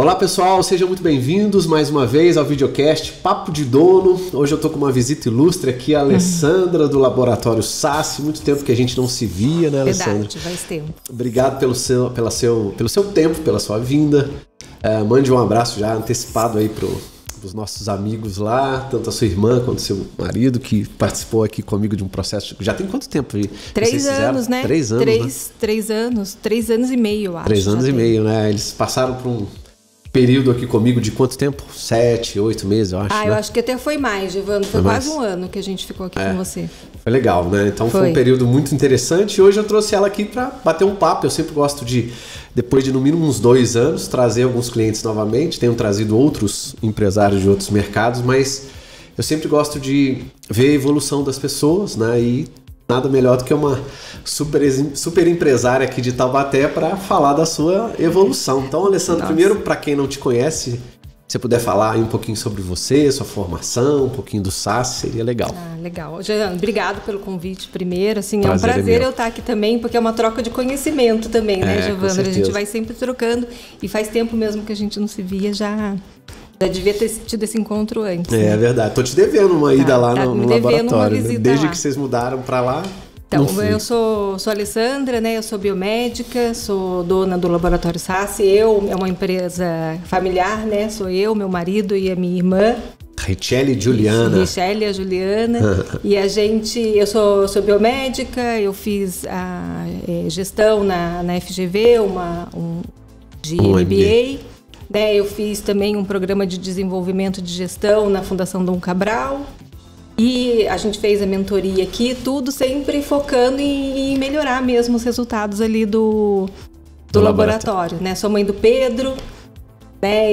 Olá pessoal, sejam muito bem-vindos mais uma vez ao videocast Papo de Dono. Hoje eu tô com uma visita ilustre aqui, a Alessandra do Laboratório Sassi. Muito tempo que a gente não se via, né, Alessandra? Verdade, faz tempo. Obrigado pelo seu tempo, pela sua vinda. Mande um abraço já antecipado aí pros nossos amigos lá, tanto a sua irmã quanto seu marido, que participou aqui comigo de um processo. Já tem quanto tempo? 3 anos, né? 3 anos, né? 3 anos e meio, eu acho. 3 anos e meio, né? Eles passaram por um período aqui comigo de quanto tempo? 7, 8 meses, eu acho. Eu acho que até foi mais, Giovano. Foi quase um ano que a gente ficou aqui com você. Foi legal, né? Então foi um período muito interessante. E hoje eu trouxe ela aqui para bater um papo. Eu sempre gosto de, depois de no mínimo uns 2 anos, trazer alguns clientes novamente. Tenho trazido outros empresários de outros mercados, mas eu sempre gosto de ver a evolução das pessoas, né? E nada melhor do que uma super empresária aqui de Taubaté para falar da sua evolução. Então, Alessandra, primeiro, para quem não te conhece, se você puder falar aí um pouquinho sobre você, sua formação, um pouquinho do Sassi, seria legal. Legal. Jean, obrigado pelo convite primeiro. Assim, é um prazer eu estar aqui também, porque é uma troca de conhecimento também, né, Giovana? A gente vai sempre trocando e faz tempo mesmo que a gente não se via, já devia ter tido esse encontro antes. É verdade. Tô te devendo uma ida lá no laboratório, né? Desde lá. que vocês mudaram para lá. Então, eu sou a Alessandra, né? Eu sou biomédica, sou dona do Laboratório Sassi. É uma empresa familiar, né? Sou eu, meu marido e a minha irmã. Richelle e Juliana. Richelle e a Juliana. E eu sou biomédica, eu fiz a gestão na FGV, de MBA. Né, eu fiz também um programa de desenvolvimento de gestão na Fundação Dom Cabral e a gente fez a mentoria aqui, tudo sempre focando em melhorar mesmo os resultados ali do laboratório, né? Sou mãe do Pedro, né?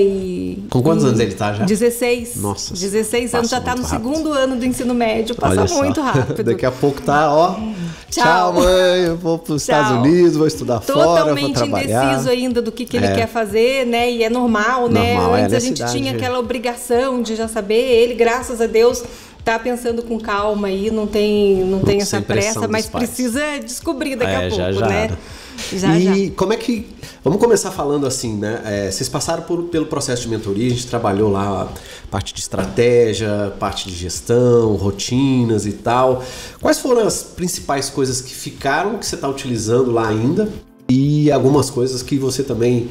Com quantos anos ele tá já? 16. Nossa. 16 anos, já tá no segundo ano do ensino médio, passa muito rápido. Daqui a pouco tá, ó. Tchau, mãe, eu vou para os Estados Unidos, vou estudar fora, vou trabalhar. Totalmente indeciso ainda do que ele quer fazer, né? E é normal, né? Antes a gente tinha aquela obrigação de já saber. Ele, graças a Deus, tá pensando com calma aí, não tem essa pressa, mas precisa descobrir daqui a pouco, né? Já. Como é que... Vamos começar falando assim, né? Vocês passaram pelo processo de mentoria, a gente trabalhou lá parte de estratégia, parte de gestão, rotinas e tal. Quais foram as principais coisas que ficaram, que você está utilizando lá ainda? E algumas coisas que você também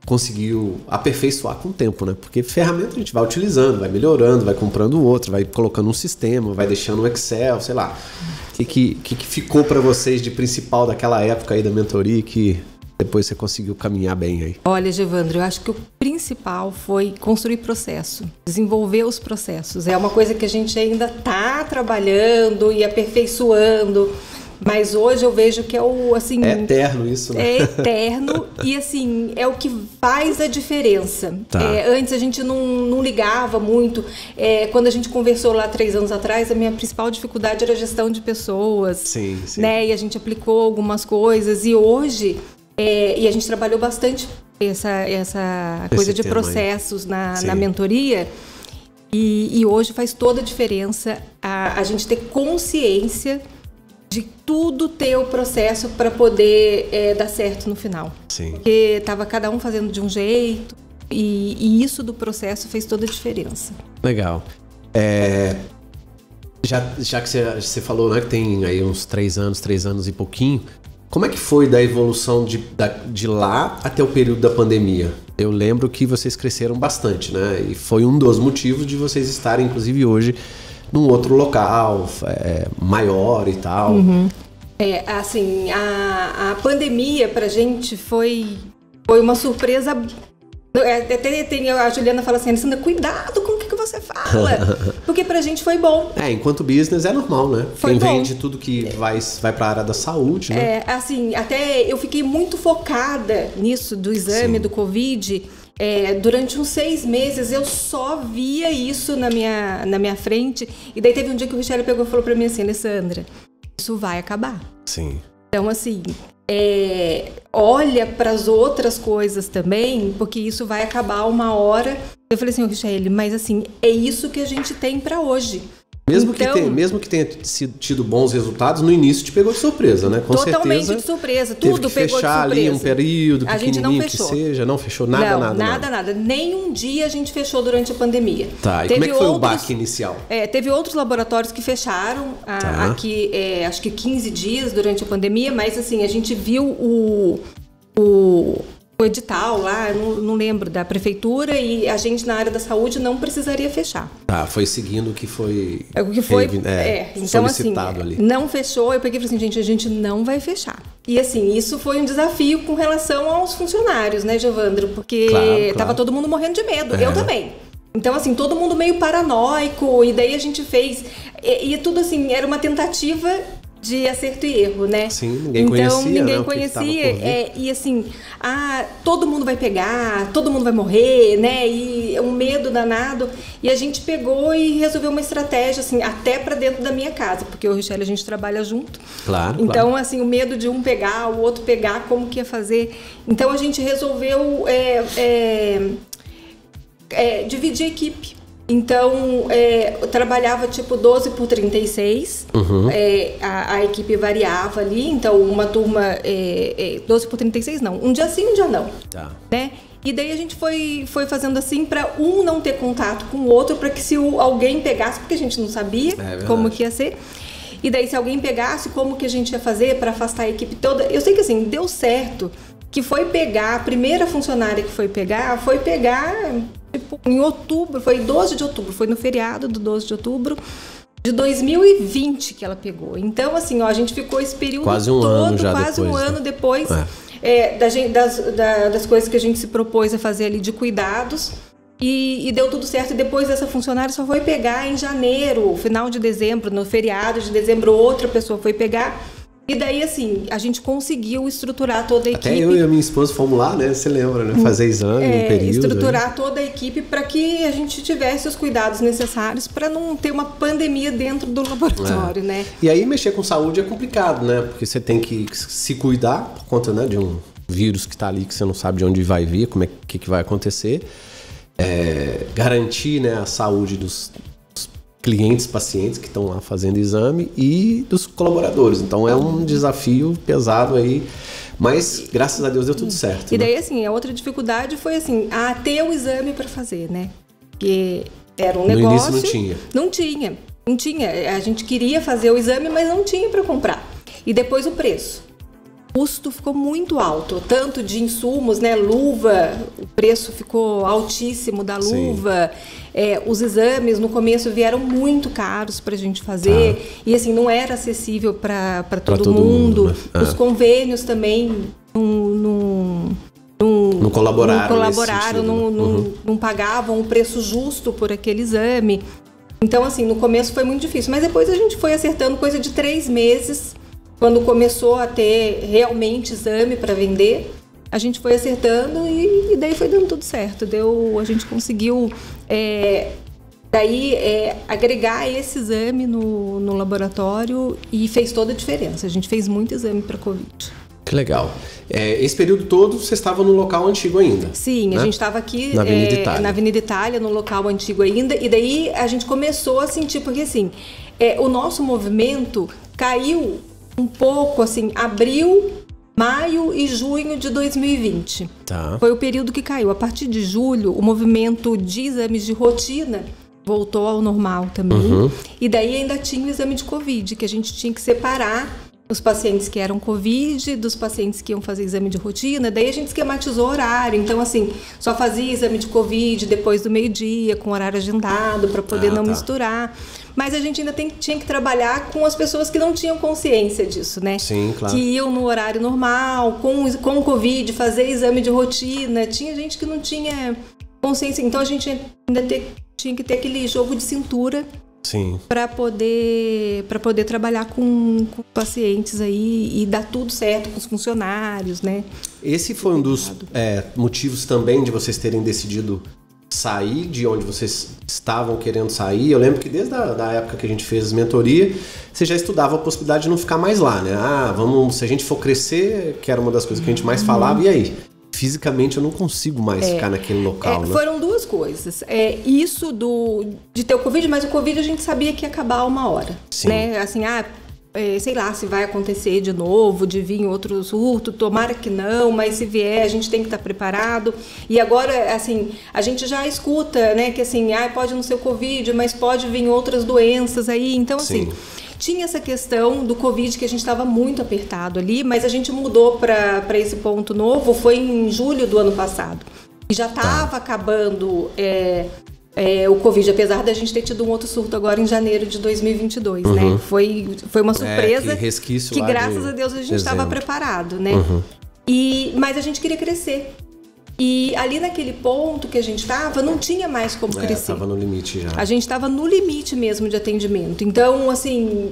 conseguiu aperfeiçoar com o tempo, né? Porque ferramenta a gente vai utilizando, vai melhorando, vai comprando outro, vai colocando um sistema, vai deixando um Excel, sei lá. O que ficou para vocês de principal daquela época aí da mentoria que depois você conseguiu caminhar bem aí? Olha, Gevandro, eu acho que o principal foi construir processo, desenvolver os processos. É uma coisa que a gente ainda está trabalhando e aperfeiçoando, mas hoje eu vejo que é é eterno isso, né? É eterno e assim, é o que faz a diferença. Tá. Antes a gente não ligava muito. Quando a gente conversou lá 3 anos atrás, a minha principal dificuldade era a gestão de pessoas. Sim. Né? E a gente aplicou algumas coisas e hoje... e a gente trabalhou bastante essa coisa de processos na mentoria e hoje faz toda a diferença a gente ter consciência de tudo ter o processo para poder dar certo no final. Sim. Porque estava cada um fazendo de um jeito e isso do processo fez toda a diferença. Legal. Já que você falou, né, que tem aí uns 3 anos e pouquinho, como é que foi da evolução de lá até o período da pandemia? Eu lembro que vocês cresceram bastante, né? E foi um dos motivos de vocês estarem, inclusive, hoje num outro local, maior e tal. Uhum. Assim, a pandemia pra gente foi uma surpresa. Até a Juliana fala assim, Alessandra, cuidado com o que você fala, porque pra gente foi bom. Enquanto business é normal, né? Foi Quem bom. vende tudo que vai pra área da saúde, né? Assim, até eu fiquei muito focada nisso, do exame, do Covid. Durante uns 6 meses eu só via isso na minha frente. E daí teve um dia que o Richelle pegou e falou pra mim assim, Alessandra, isso vai acabar. Sim. Então, assim, olha para as outras coisas também, porque isso vai acabar uma hora. Eu falei assim, Richelle, mas assim, é isso que a gente tem para hoje. Mesmo que tenha tido bons resultados, no início te pegou de surpresa, né? Com Totalmente certeza, de surpresa. Teve Tudo que pegou de fechar surpresa. ali um período A gente não pequenininho que fechou. seja, não fechou nada. Nem um dia a gente fechou durante a pandemia. Tá, e como é que foi o baque inicial? Teve outros laboratórios que fecharam aqui, acho que 15 dias durante a pandemia, mas assim, a gente viu o edital lá, não lembro, da prefeitura, e a gente na área da saúde não precisaria fechar. Tá, foi seguindo o que foi então, solicitado assim, ali. Não fechou, eu peguei e falei assim, gente, a gente não vai fechar. E assim, isso foi um desafio com relação aos funcionários, né, Giovandro? Porque tava todo mundo morrendo de medo, eu também. Então, assim, todo mundo meio paranoico, e daí a gente fez... E tudo assim, era uma tentativa de acerto e erro, né? Sim, ninguém conhecia, ninguém conhecia, e assim, todo mundo vai pegar, todo mundo vai morrer, né? E um medo danado. E a gente pegou e resolveu uma estratégia, assim, até para dentro da minha casa, porque o Richelle a gente trabalha junto. Claro. Então, assim, o medo de um pegar, o outro pegar, como que ia fazer. Então, a gente resolveu dividir a equipe. Então, eu trabalhava tipo 12 por 36, a equipe variava ali, então uma turma 12 por 36 não, um dia sim, um dia não, né? E daí a gente foi fazendo assim para um não ter contato com o outro, para que se alguém pegasse, porque a gente não sabia como que ia ser, e daí se alguém pegasse, como que a gente ia fazer para afastar a equipe toda. Eu sei que assim, deu certo, que foi pegar, a primeira funcionária que foi pegar tipo, em outubro, foi 12 de outubro, foi no feriado do 12 de outubro de 2020 que ela pegou. Então, assim, a gente ficou esse período quase um ano depois das coisas que a gente se propôs a fazer ali de cuidados, e deu tudo certo. E depois essa funcionária só foi pegar em janeiro, final de dezembro, no feriado de dezembro, outra pessoa foi pegar. E daí, assim, a gente conseguiu estruturar toda a equipe. Até eu e a minha esposa fomos lá, né? Você lembra, né? Fazer exame no período. Estruturar toda a equipe para que a gente tivesse os cuidados necessários para não ter uma pandemia dentro do laboratório, né? E aí, mexer com saúde é complicado, né? Porque você tem que se cuidar por conta, né, de um vírus que está ali, que você não sabe de onde vai vir, como que vai acontecer. Garantir, né, a saúde dos clientes, pacientes que estão lá fazendo exame e dos colaboradores. Então é um desafio pesado aí, mas graças a Deus deu tudo certo. E daí, assim, a outra dificuldade foi assim, ter o exame para fazer, né? Porque era um negócio... No início não tinha. A gente queria fazer o exame, mas não tinha para comprar. E depois o preço. O custo ficou muito alto, tanto de insumos, né? Luva, o preço ficou altíssimo da luva. Os exames no começo vieram muito caros para a gente fazer, e assim, não era acessível para todo mundo. Né? Os convênios também não colaboraram, não pagavam o preço justo por aquele exame. Então, assim, no começo foi muito difícil, mas depois a gente foi acertando, coisa de 3 meses. Quando começou a ter realmente exame para vender, a gente foi acertando e daí foi dando tudo certo. A gente conseguiu agregar esse exame no laboratório e fez toda a diferença. A gente fez muito exame para Covid. Que legal. Esse período todo você estava no local antigo ainda? Sim, né? A gente estava aqui na Avenida Itália, no local antigo ainda, e daí a gente começou a sentir, porque assim, o nosso movimento caiu um pouco, assim, abril, maio e junho de 2020. Foi o período que caiu. A partir de julho, o movimento de exames de rotina voltou ao normal também. E daí ainda tinha o exame de Covid, que a gente tinha que separar os pacientes que eram Covid dos pacientes que iam fazer exame de rotina. Daí a gente esquematizou o horário. Então, assim, só fazia exame de Covid depois do meio-dia, com horário agendado, para poder não misturar. Mas a gente ainda tinha que trabalhar com as pessoas que não tinham consciência disso, né? Sim, claro. Que iam no horário normal, com o Covid, fazer exame de rotina. Tinha gente que não tinha consciência. Então, a gente ainda tinha que ter aquele jogo de cintura para poder trabalhar com pacientes aí e dar tudo certo com os funcionários, né? Esse foi um dos motivos também de vocês terem decidido sair de onde vocês estavam querendo sair. Eu lembro que desde a época que a gente fez mentoria, você já estudava a possibilidade de não ficar mais lá, né? Se a gente for crescer, que era uma das coisas que a gente mais falava, e aí? fisicamente eu não consigo mais ficar naquele local, né? Foram duas coisas. Isso de ter o Covid, mas o Covid a gente sabia que ia acabar uma hora. Sim. Né? Assim, sei lá se vai acontecer de novo, de vir outro surto, tomara que não, mas se vier a gente tem que estar preparado. E agora, assim, a gente já escuta, né, que assim, pode não ser o Covid, mas pode vir outras doenças aí. Então, assim, tinha essa questão do Covid que a gente estava muito apertado ali, mas a gente mudou para esse ponto novo, foi em julho do ano passado. E já estava acabando o Covid, apesar da gente ter tido um outro surto agora em janeiro de 2022, né? Foi uma surpresa que graças a Deus a gente estava preparado, né? Mas a gente queria crescer. E ali naquele ponto que a gente estava, não tinha mais como crescer. Estava no limite já. A gente estava no limite mesmo de atendimento. Então, assim,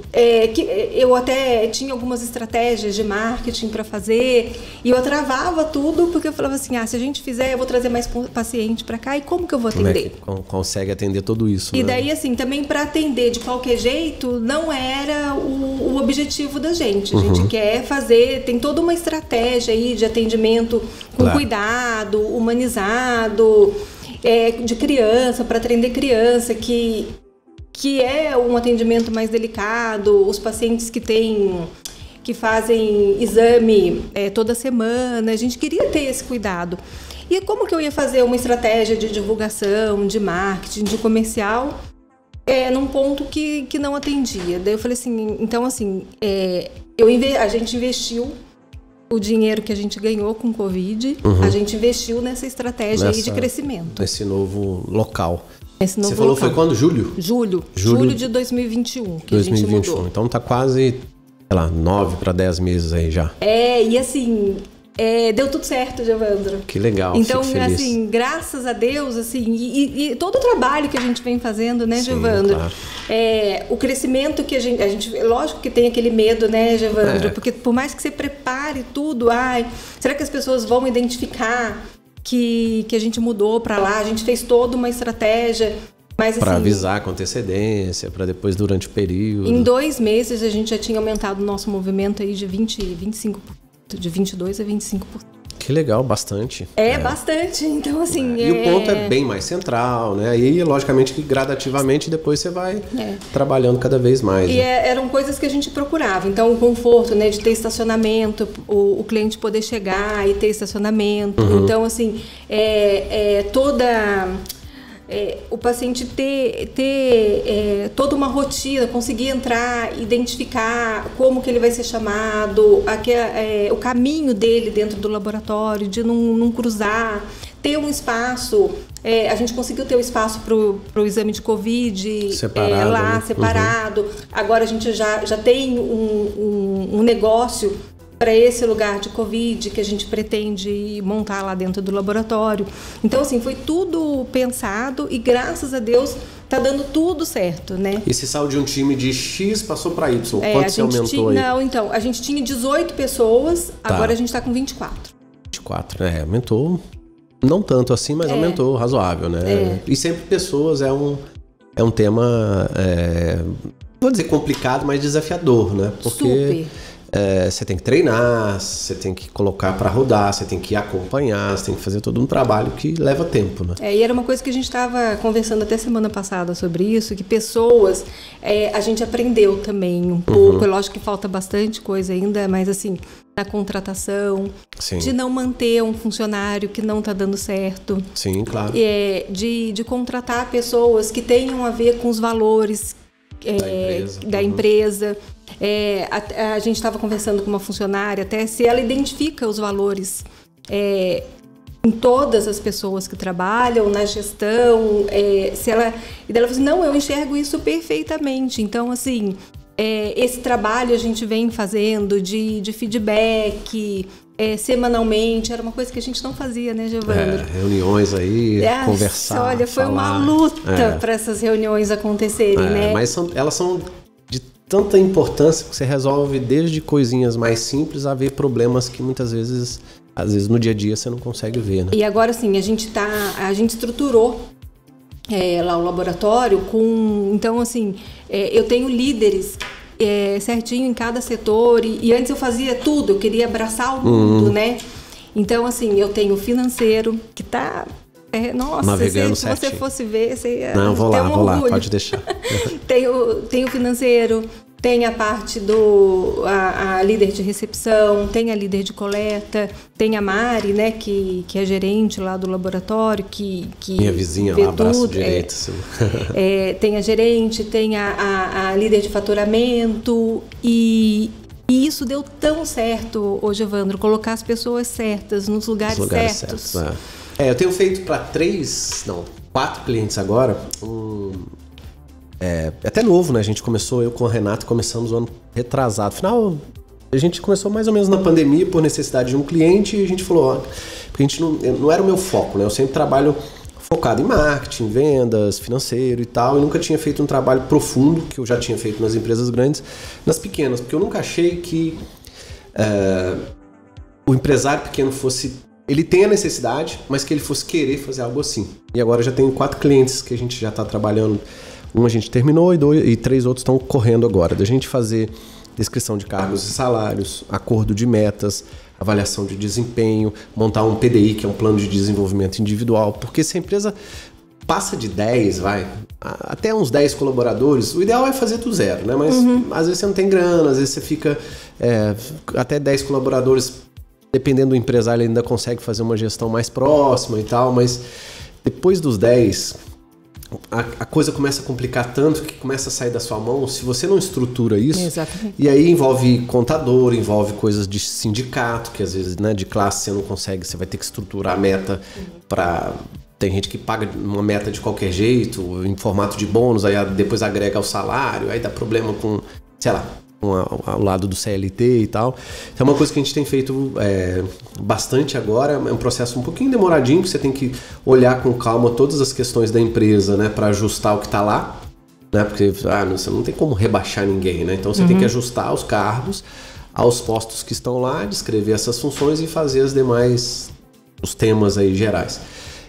eu até tinha algumas estratégias de marketing para fazer e eu travava tudo porque eu falava assim, se a gente fizer, eu vou trazer mais paciente para cá e como que eu vou atender? Como é que consegue atender tudo isso? E daí, assim, também para atender de qualquer jeito, não era o objetivo da gente. A gente quer fazer, tem toda uma estratégia aí de atendimento com cuidado, humanizado, de criança, para atender criança, que é um atendimento mais delicado, os pacientes que fazem exame toda semana, a gente queria ter esse cuidado. E como que eu ia fazer uma estratégia de divulgação, de marketing, de comercial, num ponto que não atendia? Daí eu falei assim, então assim, a gente investiu o dinheiro que a gente ganhou com o Covid, a gente investiu nessa estratégia aí de crescimento. Nesse novo local. Você falou foi quando? Julho? Julho de 2021 que 2021. A gente mudou. Então tá quase, sei lá, 9 para 10 meses aí já. E assim, deu tudo certo, Giovandro. Que legal, então, fico feliz. Assim, graças a Deus, assim, e todo o trabalho que a gente vem fazendo, né, Giovandro? Claro. O crescimento que a gente, lógico que tem aquele medo, né, Giovandro? Porque por mais que você prepare tudo, será que as pessoas vão identificar que a gente mudou para lá? A gente fez toda uma estratégia. Para avisar com antecedência, para depois durante o período. Em 2 meses a gente já tinha aumentado o nosso movimento aí de 25%. De 22% a 25%. Que legal, bastante. Bastante, então assim... E o ponto é bem mais central, né? E logicamente que gradativamente depois você vai trabalhando cada vez mais. E eram coisas que a gente procurava. Então o conforto, né, de ter estacionamento, o cliente poder chegar e ter estacionamento. Então assim, o paciente ter toda uma rotina, conseguir entrar, identificar como que ele vai ser chamado, o caminho dele dentro do laboratório, de não cruzar, ter um espaço. A gente conseguiu ter o espaço para o exame de Covid separado, lá, né? Separado. Agora a gente já tem um negócio para esse lugar de Covid que a gente pretende montar lá dentro do laboratório. Então, assim, foi tudo pensado e, graças a Deus, tá dando tudo certo, né? E se saiu de um time de X, passou para Y. Quanto você aumentou aí? Não, então, a gente tinha 18 pessoas, agora a gente está com 24. 24, aumentou. Não tanto assim, mas aumentou razoável, né? E sempre pessoas é um tema, vou dizer complicado, mas desafiador, né? Porque super. Você tem que treinar, você tem que colocar para rodar, você tem que acompanhar, você tem que fazer todo um trabalho que leva tempo, né? E era uma coisa que a gente estava conversando até semana passada sobre isso, que pessoas, a gente aprendeu também um pouco, lógico que falta bastante coisa ainda, mas assim, na contratação, de não manter um funcionário que não está dando certo. Sim, claro. De contratar pessoas que tenham a ver com os valores da empresa. A gente estava conversando com uma funcionária, até se ela identifica os valores em todas as pessoas que trabalham na gestão, e ela falou assim, não, eu enxergo isso perfeitamente. Então, assim, esse trabalho a gente vem fazendo de feedback semanalmente, era uma coisa que a gente não fazia, né, Giovandro? Reuniões aí, conversar, olha, foi uma luta para essas reuniões acontecerem, né? Mas elas são de tanta importância que você resolve desde coisinhas mais simples a ver problemas que muitas vezes, às vezes no dia a dia você não consegue ver, né? E agora sim, a gente estruturou lá o laboratório então assim, eu tenho líderes certinho em cada setor e antes eu fazia tudo, eu queria abraçar o mundo, né? Então, assim, eu tenho o financeiro, que tá... nossa, navegando se você fosse ver, você ia Não, vou ter lá, um vou lá, orgulho. pode deixar. Tem o financeiro, tem a parte a líder de recepção, tem a líder de coleta, tem a Mari, né, que é gerente lá do laboratório, que minha vizinha vê lá, braço tudo, direito. Assim. Tem a gerente, tem a líder de faturamento e isso deu tão certo hoje, Evandro, colocar as pessoas certas nos lugares certos. Eu tenho feito para 4 clientes agora, até novo, né? A gente começou, eu com o Renato, começamos o ano retrasado. Afinal, a gente começou mais ou menos na pandemia por necessidade de um cliente e a gente falou, porque a gente não era o meu foco, né? Eu sempre trabalho focado em marketing, vendas, financeiro e tal, e nunca tinha feito um trabalho profundo, que eu já tinha feito nas empresas grandes, nas pequenas, porque eu nunca achei que o empresário pequeno ele tem a necessidade, mas que ele fosse querer fazer algo assim. E agora eu já tenho 4 clientes que a gente já está trabalhando. Um a gente terminou e 3 outros estão correndo agora. Da gente fazer descrição de cargos e salários, acordo de metas, avaliação de desempenho, montar um PDI, que é um plano de desenvolvimento individual. Porque se a empresa passa de 10, até uns 10 colaboradores, o ideal é fazer do zero, né? Mas às vezes você não tem grana, às vezes você fica até 10 colaboradores. Dependendo do empresário, ele ainda consegue fazer uma gestão mais próxima e tal, mas depois dos 10, a coisa começa a complicar tanto que começa a sair da sua mão se você não estrutura isso. Exatamente. E aí envolve contador, envolve coisas de sindicato, que às vezes, né, de classe você não consegue, você vai ter que estruturar a meta para... Tem gente que paga uma meta de qualquer jeito, em formato de bônus, aí depois agrega ao salário, aí dá problema com, sei lá, ao lado do CLT e tal. Então é uma coisa que a gente tem feito bastante agora. É um processo um pouquinho demoradinho, que você tem que olhar com calma todas as questões da empresa, né, para ajustar o que está lá, né, porque você não tem como rebaixar ninguém, né? Então você tem que ajustar os cargos aos postos que estão lá, descrever essas funções e fazer os temas aí gerais.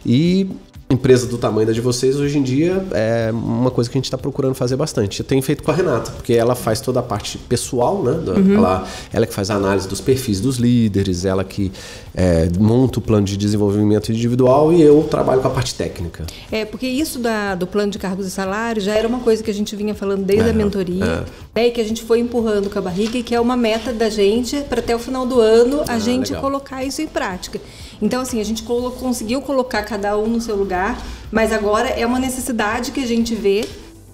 E empresa do tamanho da de vocês, hoje em dia, é uma coisa que a gente está procurando fazer bastante. Eu tenho feito com a Renata, porque ela faz toda a parte pessoal, né? Ela que faz a análise dos perfis dos líderes, ela que monta o plano de desenvolvimento individual e eu trabalho com a parte técnica. Porque isso do plano de cargos e salários já era uma coisa que a gente vinha falando desde a mentoria, né, e que a gente foi empurrando com a barriga e que é uma meta da gente para até o final do ano a gente legal. Colocar isso em prática. Então, assim, a gente conseguiu colocar cada um no seu lugar, mas agora é uma necessidade que a gente vê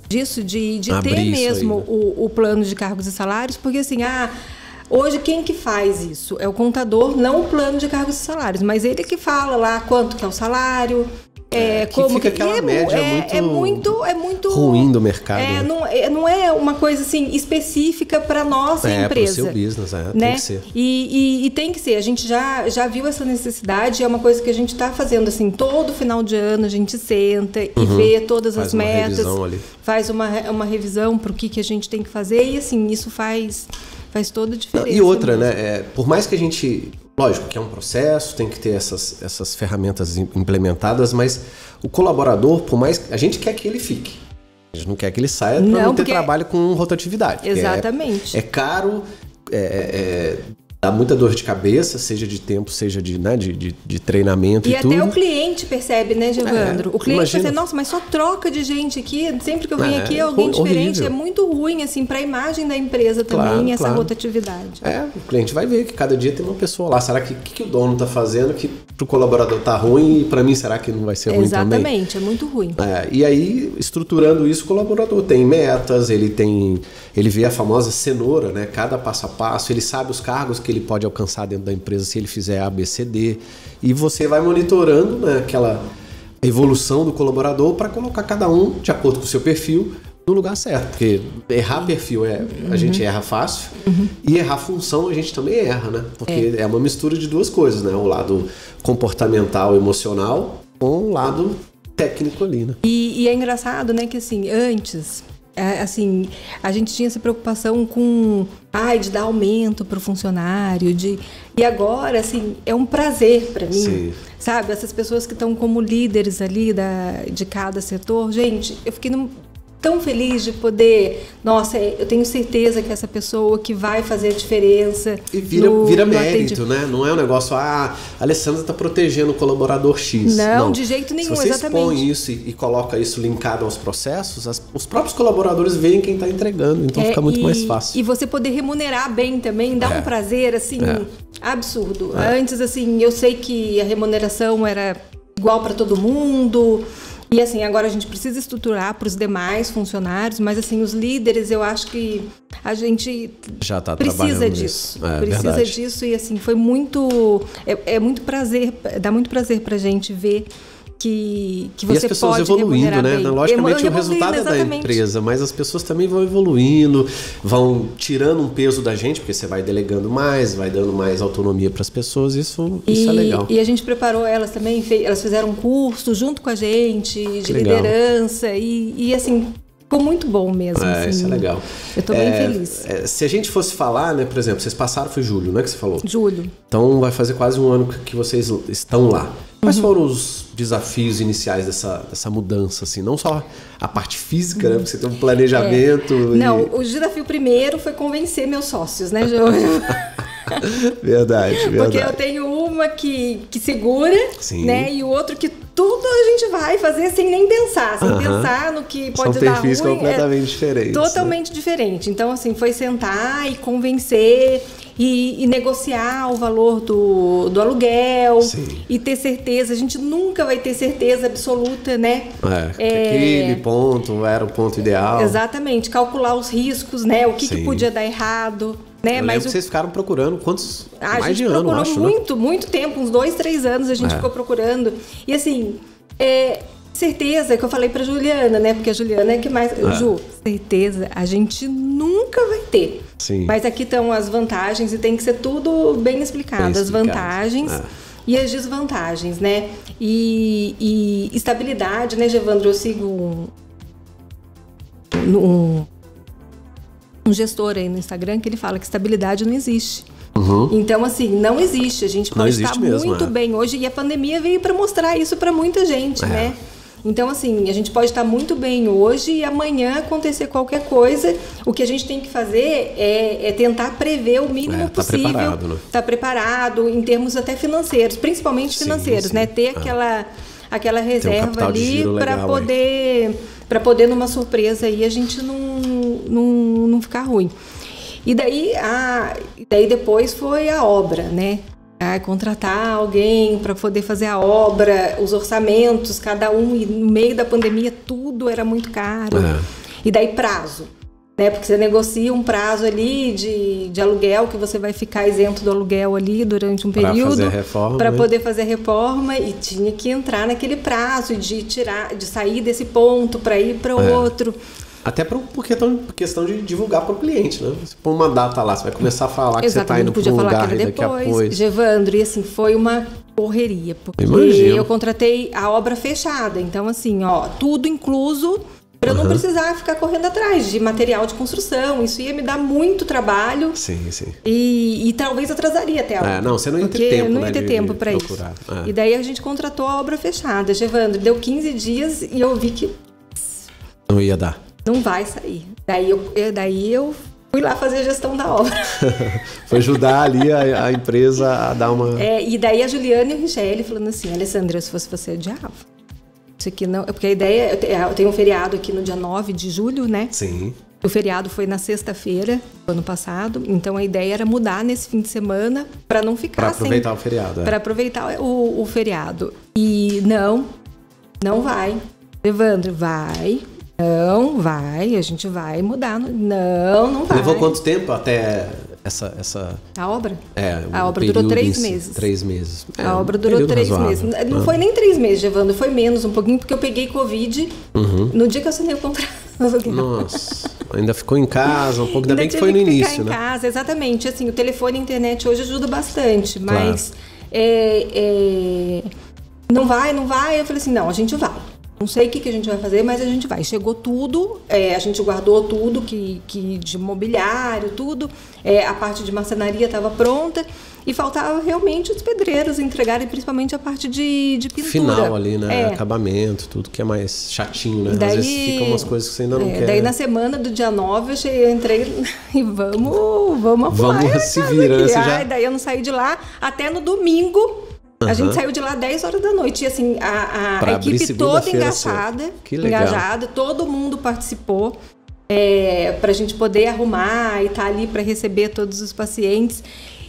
disso, de ter mesmo o plano de cargos e salários, porque assim, hoje quem que faz isso? É o contador, não o plano de cargos e salários, mas ele que fala lá quanto que é o salário, como fica aquela média muito ruim do mercado. Não é uma coisa assim específica para nossa empresa. Para o seu business, né? Tem que ser. E tem que ser. A gente já viu essa necessidade. É uma coisa que a gente está fazendo assim todo final de ano. A gente senta e vê todas as metas, faz uma revisão para o que a gente tem que fazer e assim isso faz toda a diferença. E outra, né? Por mais que a gente... Lógico que é um processo, tem que ter essas ferramentas implementadas, mas o colaborador, por mais... A gente quer que ele fique. A gente não quer que ele saia para não ter trabalho com rotatividade. Exatamente. É caro, dá muita dor de cabeça, seja de tempo, seja de treinamento e tudo. E até o cliente percebe, né, Evandro? O cliente fala assim, nossa, mas só troca de gente aqui, sempre que eu venho aqui é alguém diferente. Horrível. É muito ruim, assim, para a imagem da empresa também, essa rotatividade. O cliente vai ver que cada dia tem uma pessoa lá. Será que o dono está fazendo que pro colaborador tá ruim e para mim será que não vai ser ruim também? Exatamente, é muito ruim. E aí, estruturando isso, o colaborador tem metas, ele vê a famosa cenoura, né? Cada passo a passo, ele sabe os cargos que ele pode alcançar dentro da empresa se ele fizer A, B, C, D. E você vai monitorando, né, aquela evolução do colaborador para colocar cada um de acordo com o seu perfil no lugar certo. Porque errar perfil a gente erra fácil e errar função a gente também erra, né? Porque é uma mistura de duas coisas, né? O lado comportamental, emocional com o lado técnico ali, né? E é engraçado, né, que assim, antes... assim, a gente tinha essa preocupação com de dar aumento para o funcionário, e agora, assim, é um prazer para mim, sabe? Essas pessoas que estão como líderes ali de cada setor, gente, eu fiquei tão feliz de poder, nossa, eu tenho certeza que essa pessoa que vai fazer a diferença. E vira mérito, né? Não é um negócio, a Alessandra está protegendo o colaborador X. Não, de jeito nenhum, se você exatamente. expõe isso e coloca isso linkado aos processos, os próprios colaboradores veem quem está entregando, então fica muito mais fácil. E você poder remunerar bem também, dá um prazer, assim, absurdo. Antes, assim, eu sei que a remuneração era igual para todo mundo. E assim, agora a gente precisa estruturar para os demais funcionários, mas assim, os líderes, eu acho que a gente já tá precisa disso. Precisa disso e assim, foi muito... É muito prazer, dá muito prazer pra gente ver que você pode... E as pessoas evoluindo, né? Bem. Logicamente o resultado é da empresa, mas as pessoas também vão evoluindo, vão tirando um peso da gente, porque você vai delegando mais, vai dando mais autonomia para as pessoas, isso é legal. E a gente preparou elas também, elas fizeram um curso junto com a gente, de liderança, e assim... Ficou muito bom mesmo. Assim. Isso é legal. Eu tô bem feliz. Se a gente fosse falar, né, por exemplo, vocês passaram, foi julho, né, que você falou? Julho. Então vai fazer quase um ano que vocês estão lá. Quais foram os desafios iniciais dessa mudança, assim? Não só a parte física, né, porque você tem um planejamento. Não, o desafio primeiro foi convencer meus sócios, né, Júlio? Verdade. Porque eu tenho uma que segura, né? E o outro que tudo a gente vai fazer sem nem pensar, sem pensar no que pode dar ruim. São perfis completamente diferentes. Totalmente diferente. Então, assim, foi sentar e convencer e negociar o valor do aluguel. Sim. E ter certeza. A gente nunca vai ter certeza absoluta, né? Aquele ponto era o ponto ideal. Exatamente. Calcular os riscos, né? O que podia dar errado. Né? Mas vocês ficaram procurando mais de ano, acho, muito tempo, uns 2, 3 anos a gente ficou procurando. E assim, certeza que eu falei pra Juliana, né? Porque a Juliana é que mais... Ju, certeza, a gente nunca vai ter. Sim. Mas aqui estão as vantagens e tem que ser tudo bem explicado. As vantagens e as desvantagens, né? E estabilidade, né, Gevandro? Eu sigo um gestor aí no Instagram que ele fala que estabilidade não existe. Então, assim, não existe. A gente pode estar muito bem hoje e a pandemia veio para mostrar isso para muita gente, né? Então, assim, a gente pode estar muito bem hoje e amanhã acontecer qualquer coisa. O que a gente tem que fazer é tentar prever o mínimo possível. Preparado, né? Tá preparado em termos até financeiros, principalmente financeiros, né? Ter aquela reserva ali para poder numa surpresa aí a gente não ficar ruim. E daí depois foi a obra, né? Contratar alguém para poder fazer a obra, os orçamentos, cada um, e no meio da pandemia tudo era muito caro. E daí prazo, né? Porque você negocia um prazo ali de aluguel, que você vai ficar isento do aluguel ali durante um período para poder fazer a reforma, e tinha que entrar naquele prazo de sair desse ponto para ir para outro. Até por questão de divulgar para o cliente, né? Você põe uma data lá, você vai começar a falar que você está indo para um lugar e daqui a pouco. Gevandro, e assim, foi uma correria, porque eu contratei a obra fechada, então assim, tudo incluso, para eu não precisar ficar correndo atrás de material de construção. Isso ia me dar muito trabalho. Sim. E talvez atrasaria até a obra. Não, você não ia ter tempo, não ia ter tempo para isso. E daí a gente contratou a obra fechada. Gevandro, deu 15 dias e eu vi que não ia dar. Não vai sair. Daí eu fui lá fazer a gestão da obra. Foi ajudar ali a empresa a dar uma... E daí a Juliana e o Richelle falando assim: Alessandra, se fosse você, odiava. Isso aqui não... Porque a ideia... Eu tenho um feriado aqui no dia 9 de julho, né? Sim. O feriado foi na sexta-feira do ano passado. Então a ideia era mudar nesse fim de semana para não ficar sem... Para aproveitar o feriado. Para aproveitar o feriado. E não vai. Evandro, vai... Não vai, a gente vai mudar. Não vai. Levou quanto tempo até essa... A obra? A obra durou 3 meses. 3 meses. A obra durou 3 meses. Não foi nem 3 meses, Gevandro, foi menos um pouquinho, porque eu peguei Covid no dia que eu assinei o contrato. Nossa, ainda ficou em casa um pouco, ainda bem que foi no início, né? Em casa, exatamente. Assim, o telefone e a internet hoje ajuda bastante, mas não vai. Eu falei assim, não, a gente vai. Não sei o que a gente vai fazer, mas a gente vai. Chegou tudo, a gente guardou tudo que de mobiliário, tudo. A parte de marcenaria estava pronta. E faltava realmente os pedreiros entregarem, principalmente a parte de pintura. Final ali, né? Acabamento, tudo que é mais chatinho, né? Às vezes ficam umas coisas que você ainda não quer. Daí na semana do dia 9 eu entrei e vamos se virar. Daí eu não saí de lá até no domingo. A gente saiu de lá 10 horas da noite. E assim, a equipe toda engajada, todo mundo participou pra gente poder arrumar e estar ali para receber todos os pacientes.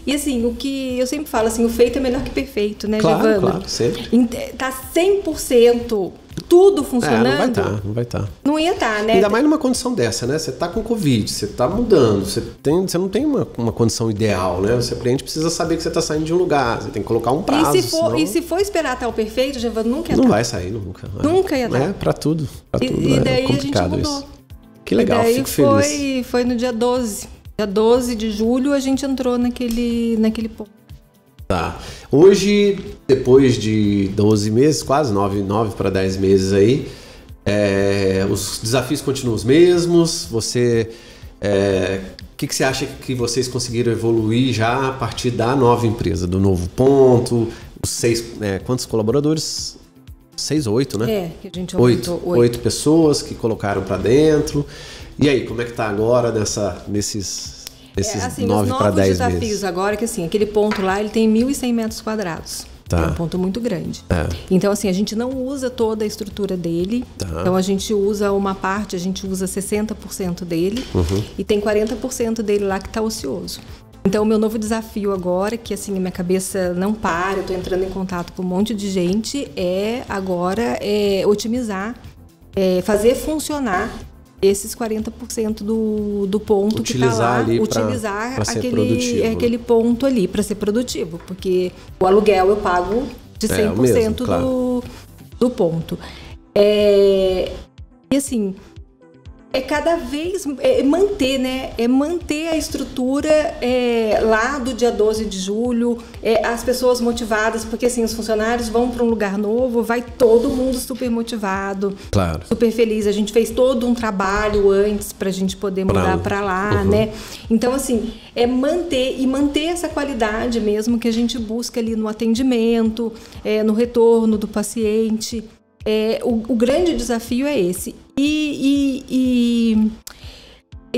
E assim, o que eu sempre falo, assim, o feito é melhor que perfeito, né, Giovana? Claro, sempre. Tá 100% tudo funcionando. Não vai estar. Não ia estar, né? Ainda mais numa condição dessa, né? Você tá com Covid, você tá mudando, você não tem uma condição ideal, né? O cliente precisa saber que você tá saindo de um lugar, você tem que colocar um prazo. E se for esperar estar o perfeito, Giovana, nunca ia estar. Não vai sair, nunca. Nunca ia dar. Pra tudo. E daí a gente mudou. Isso. Que legal, fico feliz. Foi no dia 12. Dia 12 de julho a gente entrou naquele ponto. Tá. Hoje, depois de 12 meses, quase 9 para 10 meses aí, os desafios continuam os mesmos. Você, o que você acha que vocês conseguiram evoluir já a partir da nova empresa, do novo ponto? Os 6, quantos colaboradores? 6 ou 8, né? Que a gente aumentou 8 pessoas que colocaram para dentro. E aí, como é que tá agora nesses assim, 9 para 10 meses? Os novos desafios agora, que assim, aquele ponto lá, ele tem 1.100 metros quadrados. Tá. É um ponto muito grande. Então, assim, a gente não usa toda a estrutura dele. Tá. Então, a gente usa uma parte, a gente usa 60% dele. E tem 40% dele lá que está ocioso. Então, o meu novo desafio agora, que assim, a minha cabeça não para, eu estou entrando em contato com um monte de gente, agora otimizar, fazer funcionar esses 40% do ponto utilizar que está lá, utilizar aquele ponto ali para ser produtivo, porque o aluguel eu pago de 100% mesmo, claro. do ponto. E assim, cada vez manter, né? Manter a estrutura lá do dia 12 de julho, as pessoas motivadas, porque assim, os funcionários vão para um lugar novo, vai todo mundo super motivado, claro, super feliz. A gente fez todo um trabalho antes para a gente poder mudar para lá, né? Então, assim, manter essa qualidade mesmo que a gente busca ali no atendimento, no retorno do paciente. O grande desafio é esse. E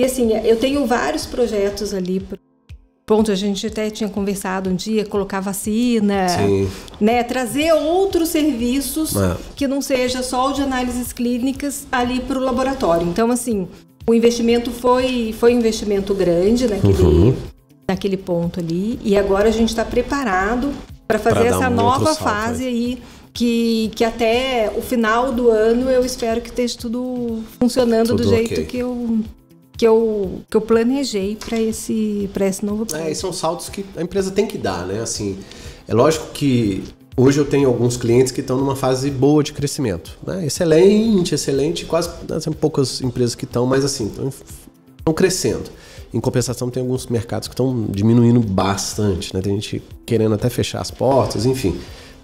assim, eu tenho vários projetos ali. Ponto, a gente até tinha conversado um dia, colocar vacina, né? Trazer outros serviços que não seja só o de análises clínicas ali para o laboratório. Então, assim, o investimento foi um investimento grande naquele ponto ali. E agora a gente está preparado para fazer essa nova fase aí. Que até o final do ano eu espero que esteja tudo funcionando do jeito que eu planejei para esse novo plano. E são saltos que a empresa tem que dar, né? Assim, é lógico que hoje eu tenho alguns clientes que estão numa fase boa de crescimento, né? Excelente, quase tem poucas empresas que estão, mas assim, estão crescendo. Em compensação, tem alguns mercados que estão diminuindo bastante, né? Tem gente querendo até fechar as portas, enfim.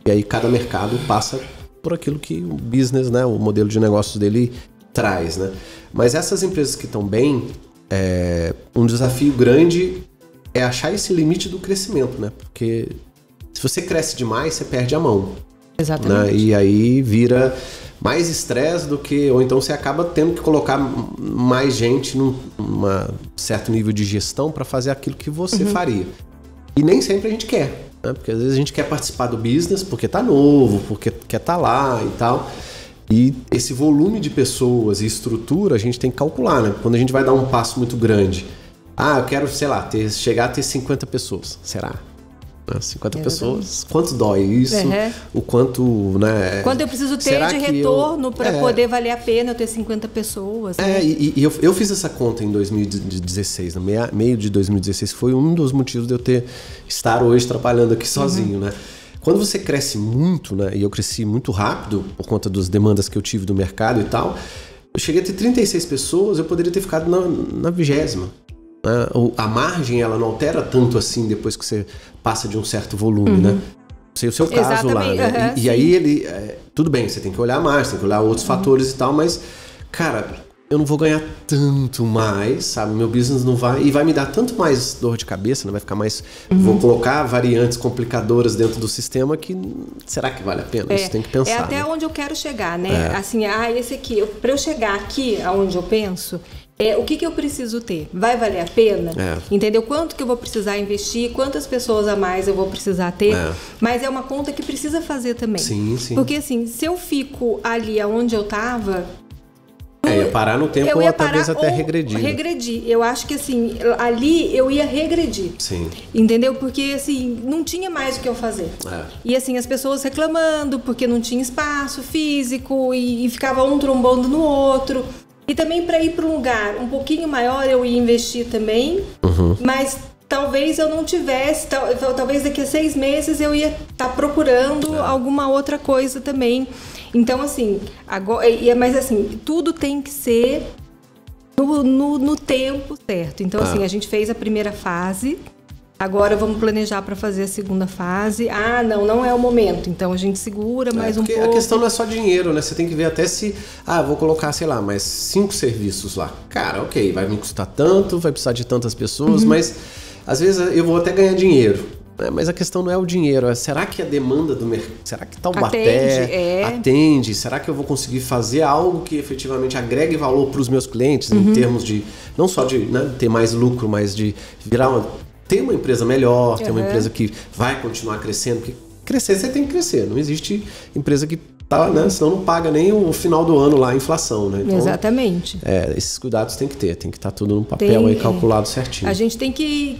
E aí cada mercado passa por aquilo que o business, né, o modelo de negócios dele traz, né? Mas essas empresas que estão bem, um desafio grande é achar esse limite do crescimento, né? Porque se você cresce demais, você perde a mão. Exatamente. Né? E aí vira mais estresse ou então você acaba tendo que colocar mais gente num certo nível de gestão para fazer aquilo que você faria. E nem sempre a gente quer. Porque às vezes a gente quer participar do business porque tá novo, porque quer estar lá e tal. E esse volume de pessoas e estrutura a gente tem que calcular, né? Quando a gente vai dar um passo muito grande. Eu quero, sei lá, chegar a ter 50 pessoas. Será? 50 pessoas, quanto dói isso? O quanto, né? Quanto eu preciso ter de retorno para poder valer a pena eu ter 50 pessoas? Né? E eu fiz essa conta em 2016, no meio de 2016, foi um dos motivos de eu estar hoje trabalhando aqui sozinho, né? Quando você cresce muito, né? E eu cresci muito rápido por conta das demandas que eu tive do mercado e tal, eu cheguei a ter 36 pessoas, eu poderia ter ficado na 20ª. A margem ela não altera tanto assim depois que você passa de um certo volume, né? Sei o seu caso lá, né? E aí tudo bem, você tem que olhar mais, tem que olhar outros fatores e tal, mas, cara, eu não vou ganhar tanto mais, sabe? Meu business não vai... E vai me dar tanto mais dor de cabeça, né? Vai ficar mais... Vou colocar variantes complicadoras dentro do sistema que... Será que vale a pena? Isso tem que pensar. É até onde eu quero chegar, né? Assim, esse aqui... Para eu chegar aqui, aonde eu penso... o que eu preciso ter? Vai valer a pena? Entendeu? Quanto que eu vou precisar investir? Quantas pessoas a mais eu vou precisar ter? Mas é uma conta que precisa fazer também. Sim, sim. Porque assim, se eu fico ali aonde eu tava... ia parar no tempo ou talvez até regredir. Regredir. Eu acho que assim, ali eu ia regredir. Sim. Entendeu? Porque assim, não tinha mais o que eu fazer. E assim, as pessoas reclamando porque não tinha espaço físico e ficava um trombando no outro. E também para ir para um lugar um pouquinho maior eu ia investir também, mas talvez eu não tivesse, talvez daqui a 6 meses eu ia estar procurando alguma outra coisa também. Então assim, agora, mas assim, tudo tem que ser no tempo certo. Então assim, a gente fez a primeira fase. Agora vamos planejar para fazer a segunda fase. Não é o momento. Então a gente segura mais um pouco. A questão não é só dinheiro, né? Você tem que ver até se... vou colocar, sei lá, mais 5 serviços lá. Cara, ok, vai me custar tanto, vai precisar de tantas pessoas, mas às vezes eu vou até ganhar dinheiro. Mas a questão não é o dinheiro, será que a demanda do mercado... Será que Taubaté atende? Será que eu vou conseguir fazer algo que efetivamente agregue valor para os meus clientes em termos de... Não só de ter mais lucro, mas de virar ter uma empresa melhor, ter uma empresa que vai continuar crescendo. Porque crescer, você tem que crescer. Não existe empresa que tá, né? Senão não paga nem o final do ano lá a inflação, né? Então, exatamente. Esses cuidados tem que ter. Tem que estar tudo no papel aí calculado certinho. A gente tem que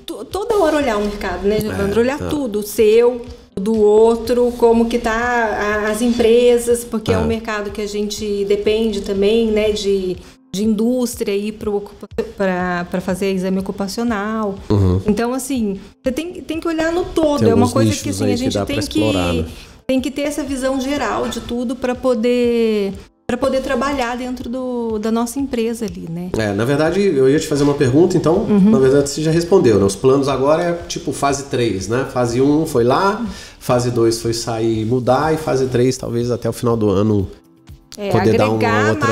toda hora olhar o mercado, né, Evandro? Olhar tudo, o seu, do outro, como que tá as empresas, porque é um mercado que a gente depende também, né, de indústria aí para fazer exame ocupacional. Então, assim, você tem que olhar no todo. É uma coisa que assim, a gente tem que ter essa visão geral de tudo para poder trabalhar dentro da nossa empresa ali, né? Na verdade, eu ia te fazer uma pergunta, então, na verdade, você já respondeu, né? Os planos agora é tipo fase 3, né? Fase 1 foi lá, fase 2 foi sair e mudar, e fase 3 talvez até o final do ano poder dar uma outra...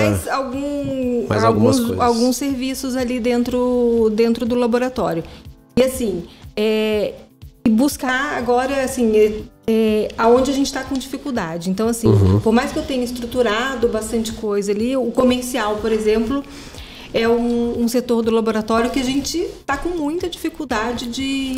alguns serviços ali dentro do laboratório. E assim, buscar agora, assim, aonde a gente está com dificuldade. Então, assim, por mais que eu tenha estruturado bastante coisa ali, o comercial, por exemplo, é um setor do laboratório que a gente está com muita dificuldade de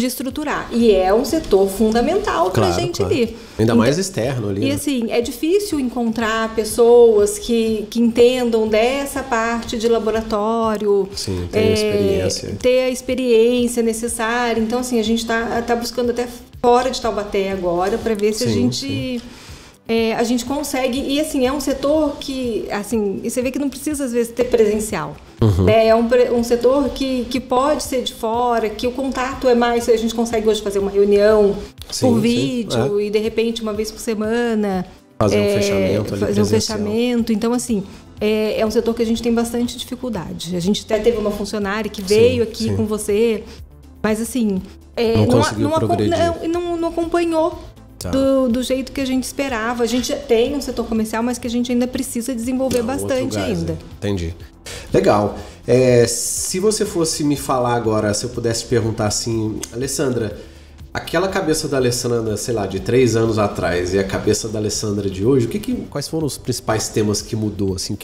estruturar. E é um setor fundamental para a gente ali. Ainda mais externo ali. E assim, é difícil encontrar pessoas que entendam dessa parte de laboratório. Sim, ter experiência. Ter a experiência necessária. Então, assim, a gente tá buscando até fora de Taubaté agora para ver se a gente consegue. E assim, é um setor que, assim, você vê que não precisa às vezes ter presencial. Né? É um setor que pode ser de fora, que o contato é mais, a gente consegue hoje fazer uma reunião por vídeo e de repente uma vez por semana fazer um fechamento ali, fazer um fechamento. Então, assim, é um setor que a gente tem bastante dificuldade. A gente até teve uma funcionária que veio aqui com você, mas assim não acompanhou do jeito que a gente esperava. A gente tem um setor comercial, mas que a gente ainda precisa desenvolver bastante ainda. Entendi. Legal. Se você fosse me falar agora, se eu pudesse perguntar assim, Alessandra, aquela cabeça da Alessandra, sei lá, de 3 anos atrás e a cabeça da Alessandra de hoje, quais foram os principais temas que mudou? Assim,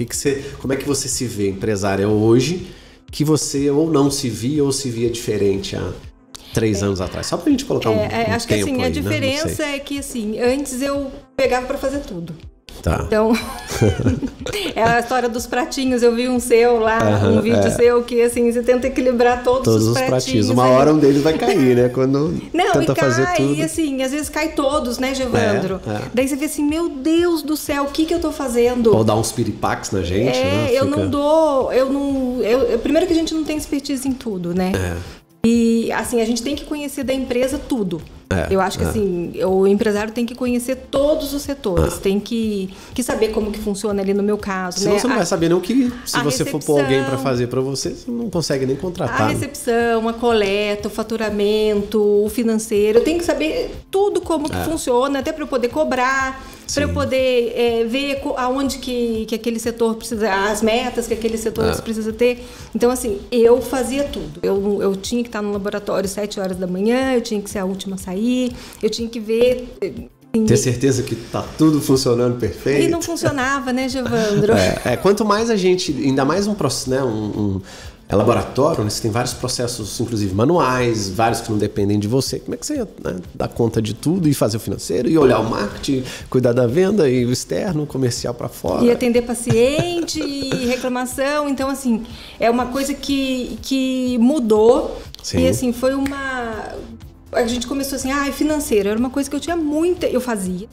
como é que você se vê empresária hoje que você ou não se via ou se via diferente há 3 anos atrás? Só pra gente colocar um acho que assim, a diferença é que assim, antes eu pegava pra fazer tudo. Então, é a história dos pratinhos. Eu vi um seu lá, um vídeo seu que assim, você tenta equilibrar todos os pratinhos. Uma hora um deles vai cair, né? Quando tenta fazer tudo. E assim, às vezes cai todos, né, Evandro? Daí você vê assim, meu Deus do céu, o que eu tô fazendo? Ou dar uns piripaques na gente, né? Primeiro que a gente não tem expertise em tudo, né? E assim, a gente tem que conhecer da empresa tudo. Eu acho que assim, o empresário tem que conhecer todos os setores, tem que saber como que funciona ali no meu caso. Senão você não vai saber nem o que, se você for pôr alguém para fazer para você não consegue nem contratar. A recepção, a coleta, o faturamento, o financeiro. Eu tenho que saber tudo como que funciona, até para eu poder cobrar. para eu poder ver aonde que aquele setor precisa, as metas que aquele setor precisa ter. Então, assim, eu fazia tudo. Eu tinha que estar no laboratório 7 horas da manhã, eu tinha que ser a última a sair, eu tinha que ver... Ter certeza que tá tudo funcionando perfeito. E não funcionava, né, Giovandro? Quanto mais a gente, ainda mais um processo, né, laboratório, né, você tem vários processos, inclusive manuais, vários que não dependem de você. Como é que você ia, né, dar conta de tudo e fazer o financeiro, e olhar o marketing, cuidar da venda e o externo, o comercial para fora? E atender paciente e reclamação. Então, assim, é uma coisa que mudou. Sim. E, assim, foi uma... A gente começou assim, financeiro, era uma coisa que eu tinha muita... Eu fazia.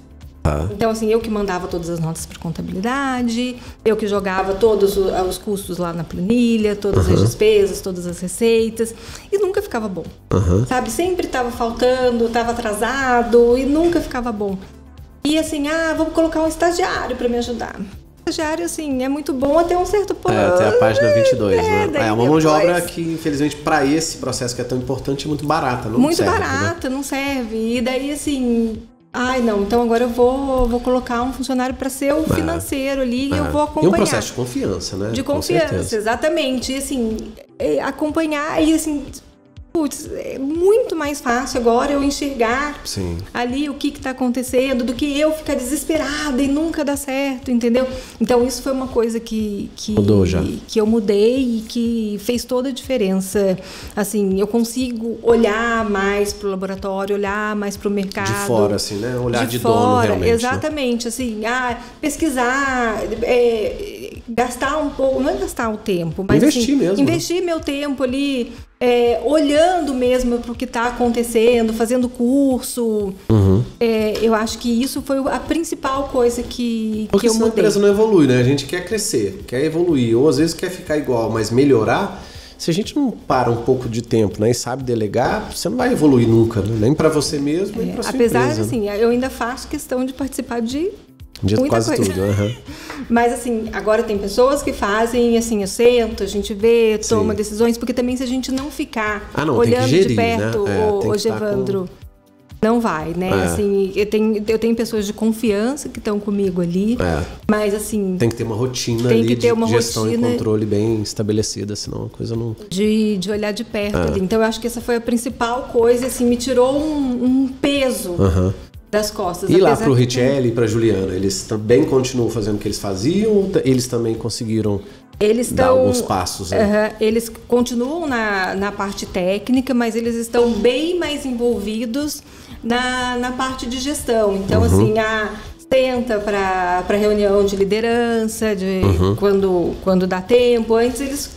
Então, assim, eu que mandava todas as notas para contabilidade, eu que jogava todos os custos lá na planilha, todas as despesas, todas as receitas, e nunca ficava bom, sabe? Sempre estava faltando, estava atrasado e nunca ficava bom. E assim, vamos colocar um estagiário para me ajudar. Estagiário, assim, é muito bom até um certo ponto. Até a página 22, né? É uma mão de obra que, infelizmente, para esse processo que é tão importante, é muito barata, não muito serve. Muito barata, né? Não serve. E daí, assim... não, então agora eu vou colocar um funcionário para ser o financeiro ali e eu vou acompanhar. E um processo de confiança, né? De confiança, exatamente. E assim, acompanhar e assim... Putz, é muito mais fácil agora eu enxergar ali o que está acontecendo do que eu ficar desesperada e nunca dar certo, entendeu? Então isso foi uma coisa que mudou já. Que eu mudei e que fez toda a diferença. Assim, eu consigo olhar mais para o laboratório, olhar mais para o mercado. De fora, assim, né? Olhar de dono realmente. Exatamente, né? Assim, pesquisar, gastar um pouco, não é gastar o tempo, mas investir assim, mesmo. Investir meu tempo ali. Olhando mesmo para o que está acontecendo, fazendo curso. Eu acho que isso foi a principal coisa que eu mudei. Porque senão a empresa não evolui, né? A gente quer crescer, quer evoluir, ou às vezes quer ficar igual, mas melhorar. Se a gente não para um pouco de tempo, né, e sabe delegar, você não vai evoluir nunca, né? Nem para você mesmo, nem para sua empresa. Apesar, assim, eu ainda faço questão de participar de muita quase coisa. Tudo. Mas assim, agora tem pessoas que fazem assim, eu sento, a gente vê, toma decisões, porque também se a gente não ficar olhando gerir, de perto, né? O Evandro, não vai, né? Assim, eu tenho pessoas de confiança que estão comigo ali, mas assim... Tem que ter uma rotina ali de gestão e controle bem estabelecida, senão a coisa não... De olhar de perto ali. Então eu acho que essa foi a principal coisa, assim, me tirou um peso... das costas. E lá pro Richelli e pra Juliana, eles também continuam fazendo o que eles faziam ou eles também conseguiram dar alguns passos? Né? Eles continuam na parte técnica, mas eles estão bem mais envolvidos na parte de gestão. Então, assim, senta para reunião de liderança, quando dá tempo. Antes eles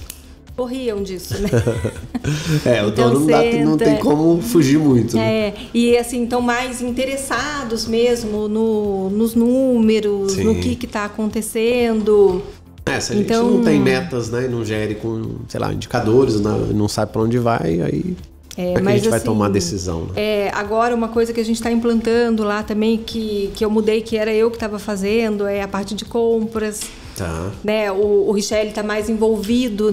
corriam disso, né? O dono não tem como fugir muito. Né? E assim, estão mais interessados mesmo nos números, no que está acontecendo. Se a gente não tem metas, né, e não gere com, sei lá, indicadores, não sabe para onde vai, aí mas a gente vai tomar decisão. Né? Agora, uma coisa que a gente está implantando lá também, que eu mudei, que era eu que estava fazendo, é a parte de compras. Né? O Richelli está mais envolvido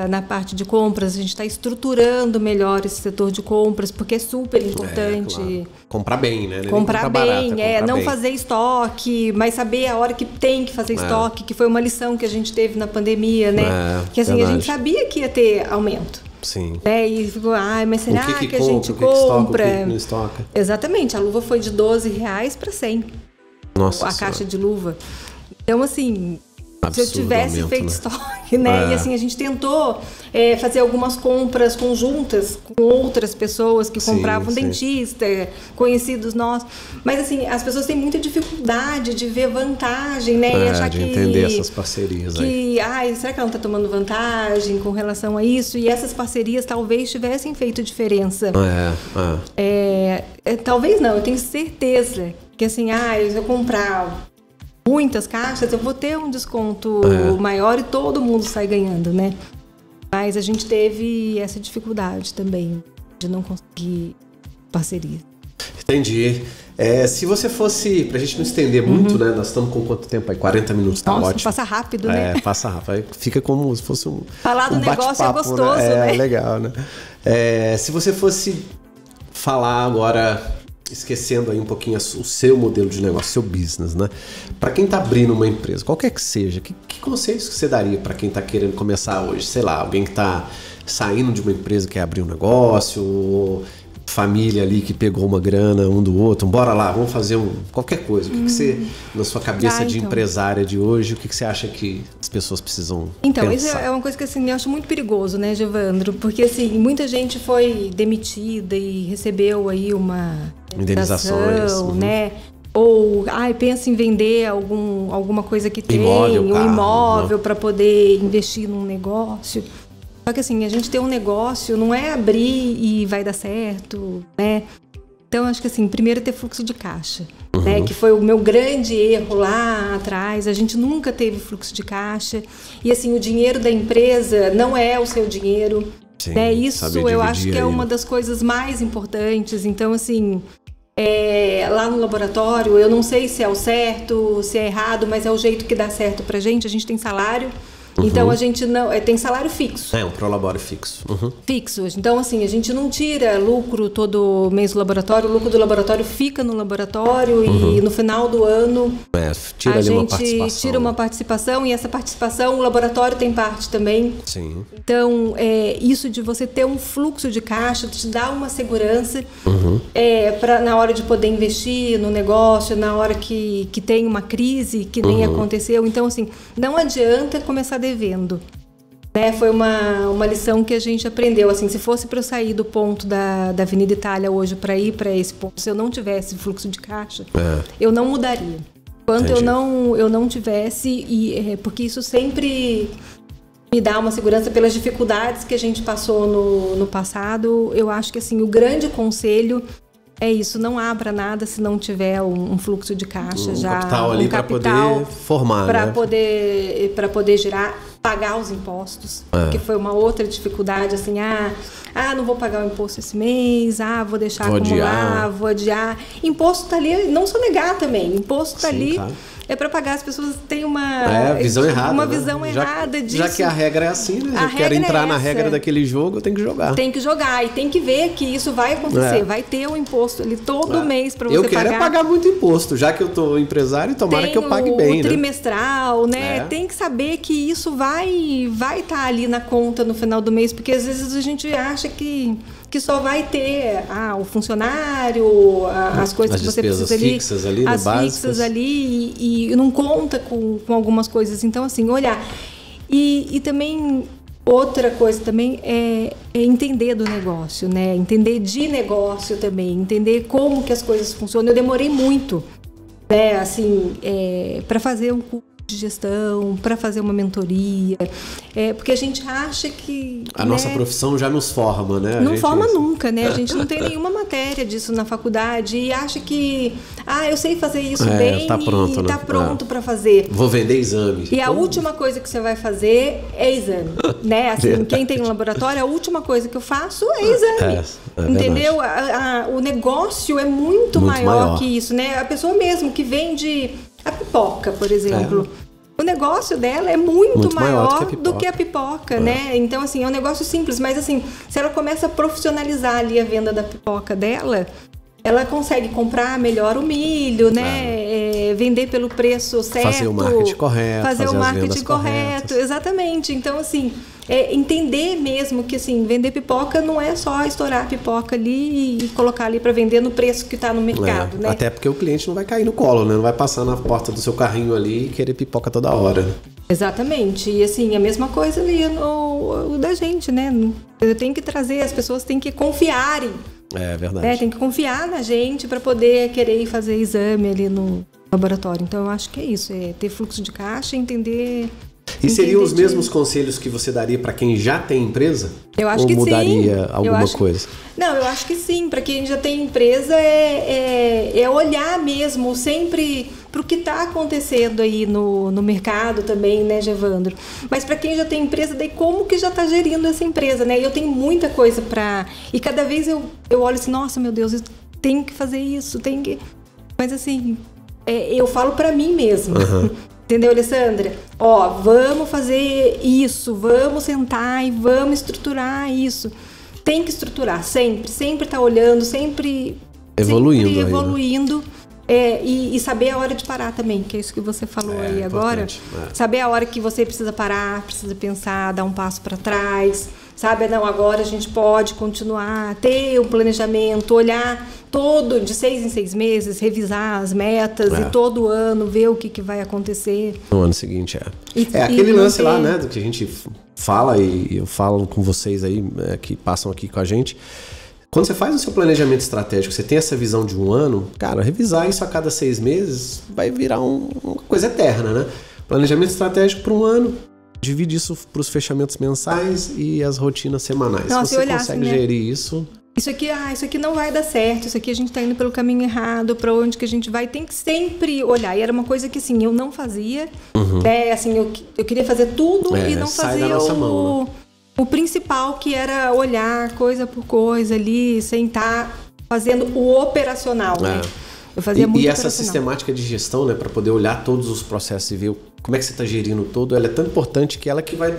na parte de compras. A gente está estruturando melhor esse setor de compras, porque é super importante. Claro. Comprar bem, né? Comprar bem, não fazer estoque, mas saber a hora que tem que fazer estoque, que foi uma lição que a gente teve na pandemia, né? Que assim, a gente sabia que ia ter aumento. Sim. E ficou, mas será que a gente compra? O que não estoca? Exatamente, a luva foi de R$12 para 100. Nossa a caixa de luva. Então, assim, absurdo, se eu tivesse feito estoque, né? E assim, a gente tentou fazer algumas compras conjuntas com outras pessoas que compravam, dentista, conhecidos nossos. Mas assim, as pessoas têm muita dificuldade de ver vantagem, né? E achar de entender essas parcerias aí. Será que ela não está tomando vantagem com relação a isso? E essas parcerias talvez tivessem feito diferença. Talvez não, eu tenho certeza que assim, se eu comprar muitas caixas, eu vou ter um desconto maior e todo mundo sai ganhando, né? Mas a gente teve essa dificuldade também de não conseguir parceria. Entendi. Se você fosse, pra gente não estender muito, né? Nós estamos com quanto tempo aí? 40 minutos, tá ótimo. Passa rápido, né? Passa rápido. Fica como se fosse falar do negócio é gostoso, né? Legal, né? Se você fosse falar agora esquecendo aí um pouquinho o seu modelo de negócio, seu business, né? Para quem está abrindo uma empresa, qualquer que seja, que conselhos que você daria para quem está querendo começar hoje? Sei lá, alguém que está saindo de uma empresa que quer abrir um negócio, ou família ali que pegou uma grana um do outro, bora lá, vamos fazer qualquer coisa. O que você, na sua cabeça de empresária de hoje, o que você acha que as pessoas precisam pensar? Isso é uma coisa que assim, eu acho muito perigoso, né, Gevandro? Porque assim, muita gente foi demitida e recebeu aí uma indenizações, né? Ou pensa em vender alguma coisa que tem, um imóvel para poder investir num negócio. Só que assim, a gente tem um negócio, não é abrir e vai dar certo, né? Então, acho que assim, primeiro ter fluxo de caixa, né? Que foi o meu grande erro lá atrás. A gente nunca teve fluxo de caixa. E assim, o dinheiro da empresa não é o seu dinheiro. Sim, né? Isso eu acho que é uma das coisas mais importantes. Então, assim, lá no laboratório, eu não sei se é o certo, se é errado, mas é o jeito que dá certo pra gente. A gente tem salário. Então a gente não tem salário fixo. Um prolabore fixo. Fixo. Então assim, a gente não tira lucro todo mês do laboratório. O lucro do laboratório fica no laboratório e no final do ano a gente tira uma participação e essa participação o laboratório tem parte também. Sim. Então isso de você ter um fluxo de caixa te dá uma segurança na hora de poder investir no negócio, na hora que tem uma crise que nem aconteceu. Então assim, não adianta começar devendo. Foi uma lição que a gente aprendeu. Assim, se fosse para eu sair do ponto da Avenida Itália hoje para ir para esse ponto, se eu não tivesse fluxo de caixa, eu não mudaria. Enquanto eu não tivesse, porque isso sempre me dá uma segurança pelas dificuldades que a gente passou no passado. Eu acho que assim, o grande conselho é isso, não abra nada se não tiver um fluxo de caixa já. Capital ali para poder formar, para poder girar, pagar os impostos, que foi uma outra dificuldade, assim, não vou pagar o imposto esse mês, vou deixar acumular, vou adiar. Imposto tá ali, não sonegar também, imposto tá ali. Claro. É para pagar, as pessoas têm uma visão errada. Uma visão errada disso. Já que a regra é assim, né? Eu quero entrar na regra daquele jogo, eu tenho que jogar. Tem que jogar e tem que ver que isso vai acontecer. Vai ter um imposto ali todo mês para você pagar. Eu quero pagar muito imposto, já que eu tô empresário, tomara que eu pague bem, né? trimestral, né? Tem que saber que isso vai estar ali na conta no final do mês, porque às vezes a gente acha que só vai ter o funcionário, as coisas que você precisa ali, fixas ali, as fixas ali e não conta com algumas coisas. Então, assim, olhar. E também, outra coisa também é entender do negócio, né? Entender de negócio também, entender como que as coisas funcionam. Eu demorei muito, né? Assim, para fazer um curso de gestão, para fazer uma mentoria, porque a gente acha que a nossa profissão já nos forma, né? Não forma nunca, né? A gente não tem nenhuma matéria disso na faculdade e acha que eu sei fazer isso bem tá pronto, e tá pronto para fazer. Vou vender exame. E a última coisa que você vai fazer é exame, né? Assim, quem tem um laboratório, a última coisa que eu faço é exame. Entendeu? O negócio é muito maior que isso, né? A pessoa mesmo que vende a pipoca, por exemplo. O negócio dela é muito maior do que a pipoca, né? Então, assim, é um negócio simples, mas assim, se ela começa a profissionalizar ali a venda da pipoca dela, ela consegue comprar melhor o milho, né? Vender pelo preço certo. Fazer o marketing correto. Fazer o marketing correto, exatamente. Então, assim, entender mesmo que, assim, vender pipoca não é só estourar a pipoca ali e colocar ali para vender no preço que está no mercado, né? Até porque o cliente não vai cair no colo, né? Não vai passar na porta do seu carrinho ali e querer pipoca toda hora, né? Exatamente. E, assim, a mesma coisa ali no da gente, né? Eu tenho que trazer, as pessoas têm que confiarem. É verdade. Tem que confiar na gente para poder querer ir fazer exame ali no laboratório. Então, eu acho que é isso. Ter fluxo de caixa, entender... E seriam os mesmos conselhos que você daria para quem já tem empresa? Eu acho que sim. Ou mudaria alguma coisa? Não, eu acho que sim. Para quem já tem empresa, é olhar mesmo sempre para o que está acontecendo aí no mercado também, né, Gevandro? Mas para quem já tem empresa, daí como que já está gerindo essa empresa, né? Eu tenho muita coisa para... E cada vez eu olho assim, nossa, meu Deus, eu tenho que fazer isso, tenho que... Mas assim, eu falo para mim mesma. Entendeu, Alessandra? Vamos fazer isso, vamos sentar e vamos estruturar isso. Tem que estruturar, sempre tá olhando, sempre evoluindo. E saber a hora de parar também, que é isso que você falou aí agora. Saber a hora que você precisa parar, precisa pensar, dar um passo para trás, sabe? Não, agora a gente pode continuar, ter um planejamento, olhar todo, de 6 em 6 meses, revisar as metas e todo ano ver o que vai acontecer. No ano seguinte, aquele lance lá, né, do que a gente fala e eu falo com vocês aí, que passam aqui com a gente. Quando você faz o seu planejamento estratégico, você tem essa visão de um ano, cara, revisar isso a cada 6 meses vai virar uma coisa eterna, né? Planejamento estratégico para um ano, divide isso para os fechamentos mensais e as rotinas semanais. Nossa, se você consegue gerir isso... Isso aqui não vai dar certo, isso aqui a gente está indo pelo caminho errado, para onde que a gente vai, tem que sempre olhar. E era uma coisa que, assim, eu não fazia, né? Assim, eu queria fazer tudo e não fazia mão, né? O principal, que era olhar coisa por coisa ali, sem estar fazendo o operacional, né? Eu fazia muito operacional. E essa sistemática de gestão, né, para poder olhar todos os processos e ver como é que você está gerindo todo, ela é tão importante que ela que vai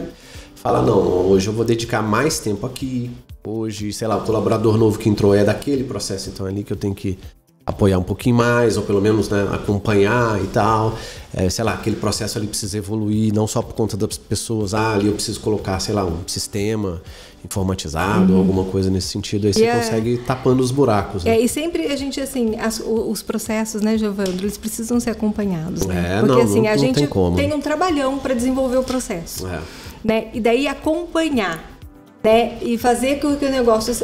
falar, não, hoje eu vou dedicar mais tempo aqui, hoje, sei lá, o colaborador novo que entrou é daquele processo, então é ali que eu tenho que apoiar um pouquinho mais, ou pelo menos, né, acompanhar e tal. Sei lá, aquele processo ali precisa evoluir, não só por conta das pessoas. Ali eu preciso colocar, sei lá, um sistema informatizado, alguma coisa nesse sentido. Aí você consegue ir tapando os buracos. Né? E sempre a gente, assim, os processos, né, Giovandro, eles precisam ser acompanhados. Né? Porque, assim, a gente tem um trabalhão para desenvolver o processo. Né? E daí acompanhar. Né? E fazer com que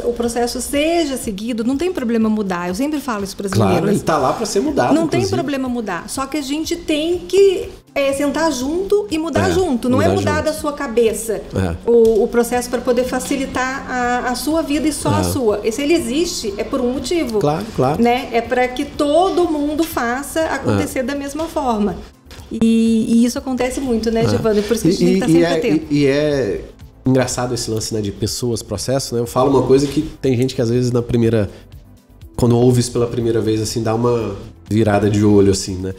o processo seja seguido, não tem problema mudar. Eu sempre falo isso para as meninas. Claro, ele está lá para ser mudado. Não tem problema mudar. Só que a gente tem que sentar junto e mudar junto. Não é mudar da sua cabeça o processo para poder facilitar a sua vida e só a sua. E se ele existe, é por um motivo. Claro. Né? É para que todo mundo faça acontecer da mesma forma. E isso acontece muito, né, Giovanni? Por isso que a gente tem que estar sempre atento. E é engraçado esse lance, né, de pessoas, processo, né? Eu falo uma coisa que tem gente que às vezes quando ouve isso pela primeira vez, assim, dá uma virada de olho, assim, né?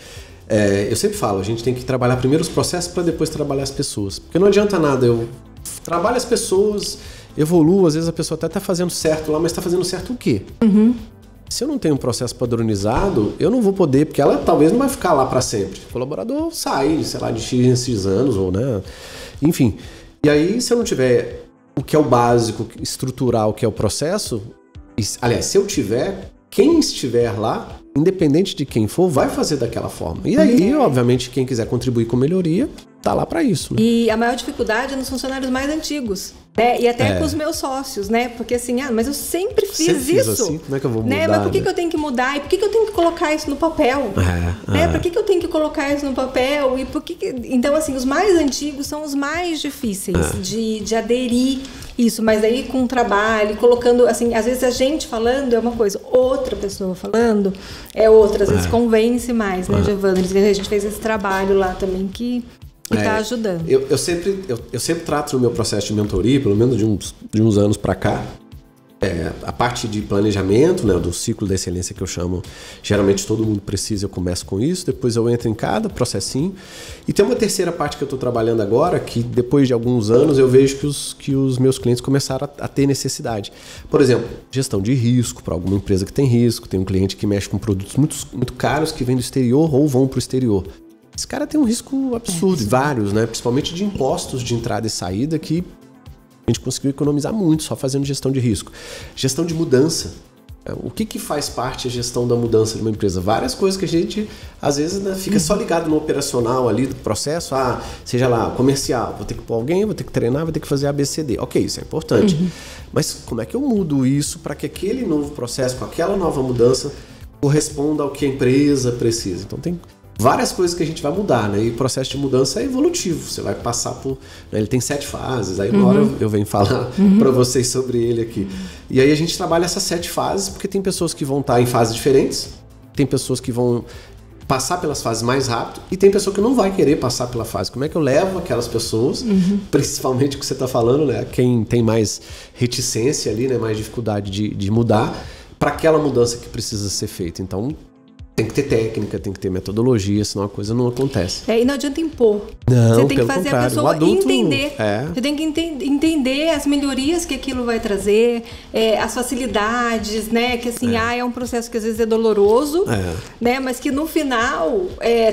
Eu sempre falo, a gente tem que trabalhar primeiro os processos para depois trabalhar as pessoas. Porque não adianta nada, eu trabalho as pessoas, evoluo, às vezes a pessoa até tá fazendo certo lá, mas tá fazendo certo o quê? Se eu não tenho um processo padronizado, eu não vou poder, porque ela talvez não vai ficar lá para sempre. O colaborador sai, sei lá, de X anos, ou, né? Enfim. E aí, se eu não tiver o que é o básico, estrutural, que é o processo, aliás, se eu tiver, quem estiver lá, independente de quem for, vai fazer daquela forma. E aí, obviamente, quem quiser contribuir com melhoria, tá lá para isso. Né? E a maior dificuldade é nos funcionários mais antigos, né? E até com os meus sócios, né? Porque assim, mas eu sempre fiz isso. Assim, como é que eu vou mudar? Né? Mas por que eu tenho que mudar? E por que eu tenho que colocar isso no papel? Né? Por que eu tenho que colocar isso no papel? E por que... Então, assim, os mais antigos são os mais difíceis de aderir isso, mas aí com o trabalho, colocando, assim, às vezes a gente falando é uma coisa, outra pessoa falando é outra, às vezes convence mais, né, Giovanni? A gente fez esse trabalho lá também que está ajudando. Eu sempre trato no meu processo de mentoria, pelo menos de uns anos para cá, a parte de planejamento, né, do ciclo da excelência que eu chamo, geralmente todo mundo precisa, eu começo com isso, depois eu entro em cada processinho. E tem uma terceira parte que eu estou trabalhando agora, que depois de alguns anos eu vejo que os meus clientes começaram a ter necessidade. Por exemplo, gestão de risco, para alguma empresa que tem risco, tem um cliente que mexe com produtos muito caros que vêm do exterior ou vão para o exterior. Esse cara tem um risco absurdo, vários, né? Principalmente de impostos de entrada e saída, que a gente conseguiu economizar muito só fazendo gestão de risco. Gestão de mudança. O que faz parte da gestão da mudança de uma empresa? Várias coisas que a gente, às vezes, né, fica só ligado no operacional ali do processo. Seja lá, comercial, vou ter que pôr alguém, vou ter que treinar, vou ter que fazer ABCD. Ok, isso é importante. Mas como é que eu mudo isso para que aquele novo processo, com aquela nova mudança, corresponda ao que a empresa precisa? Então tem várias coisas que a gente vai mudar, né? E o processo de mudança é evolutivo. Você vai passar por... Né? Ele tem 7 fases. Aí uma hora eu venho falar para vocês sobre ele aqui. E aí a gente trabalha essas 7 fases, porque tem pessoas que vão estar em fases diferentes, tem pessoas que vão passar pelas fases mais rápido e tem pessoa que não vai querer passar pela fase. Como é que eu levo aquelas pessoas, principalmente o que você está falando, né? Quem tem mais reticência ali, né? Mais dificuldade de mudar, para aquela mudança que precisa ser feita. Então, Tem que ter técnica, tem que ter metodologia, senão a coisa não acontece. E não adianta impor. Não, você tem que pelo fazer contrário. a pessoa O adulto, entender. Você tem que entender as melhorias que aquilo vai trazer, as facilidades, né? Que assim, é um processo que às vezes é doloroso, né? Mas que no final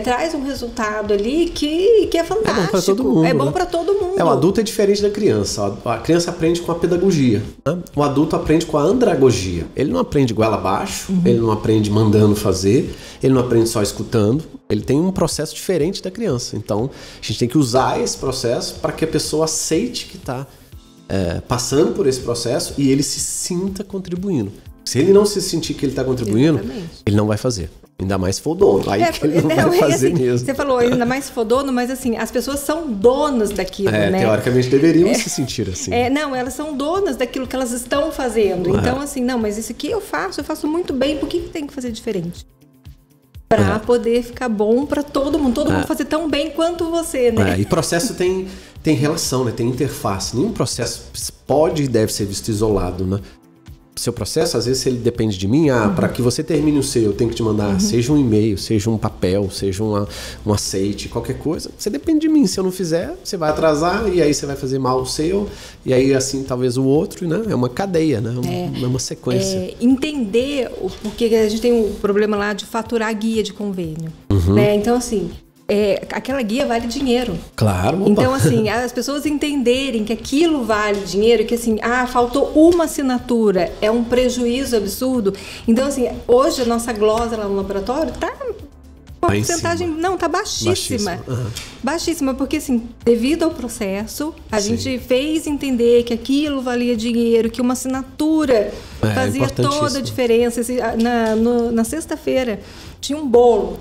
traz um resultado ali que é fantástico. É bom para todo mundo. É bom para todo mundo. O adulto é diferente da criança. A criança aprende com a pedagogia, né? O adulto aprende com a andragogia. Ele não aprende goela abaixo, ele não aprende mandando fazer, ele não aprende só escutando. Ele tem um processo diferente da criança. Então, a gente tem que usar esse processo para que a pessoa aceite que está passando por esse processo e ele se sinta contribuindo. Se ele não se sentir que ele está contribuindo, ele não vai fazer. Ainda mais se for dono. Aí que ele não vai fazer assim, mesmo. Você falou, ainda mais se for dono, mas assim, as pessoas são donas daquilo, né? Teoricamente deveriam se sentir assim. Não, elas são donas daquilo que elas estão fazendo. Então, assim, não, mas isso aqui eu faço muito bem, por que tem que fazer diferente? Para poder ficar bom para todo mundo fazer tão bem quanto você, né? E processo tem relação, né? Tem interface. Nenhum processo pode e deve ser visto isolado, né? Seu processo, às vezes, ele depende de mim. Para que você termine o seu, eu tenho que te mandar, seja um e-mail, seja um papel, seja um aceite, qualquer coisa. Você depende de mim. Se eu não fizer, você vai atrasar e aí você vai fazer mal o seu. E aí, assim, talvez o outro, né? É uma cadeia, né? É uma sequência. Entender porque a gente tem um problema lá de faturar guia de convênio, né? Então, assim... aquela guia vale dinheiro. Claro. Opa. Então, assim, as pessoas entenderem que aquilo vale dinheiro, que assim, faltou uma assinatura, é um prejuízo absurdo. Então, assim, hoje a nossa glosa lá no laboratório tá uma porcentagem, tá baixíssima. Baixíssima, porque assim, devido ao processo, a gente fez entender que aquilo valia dinheiro, que uma assinatura fazia toda a diferença. Na sexta-feira tinha um bolo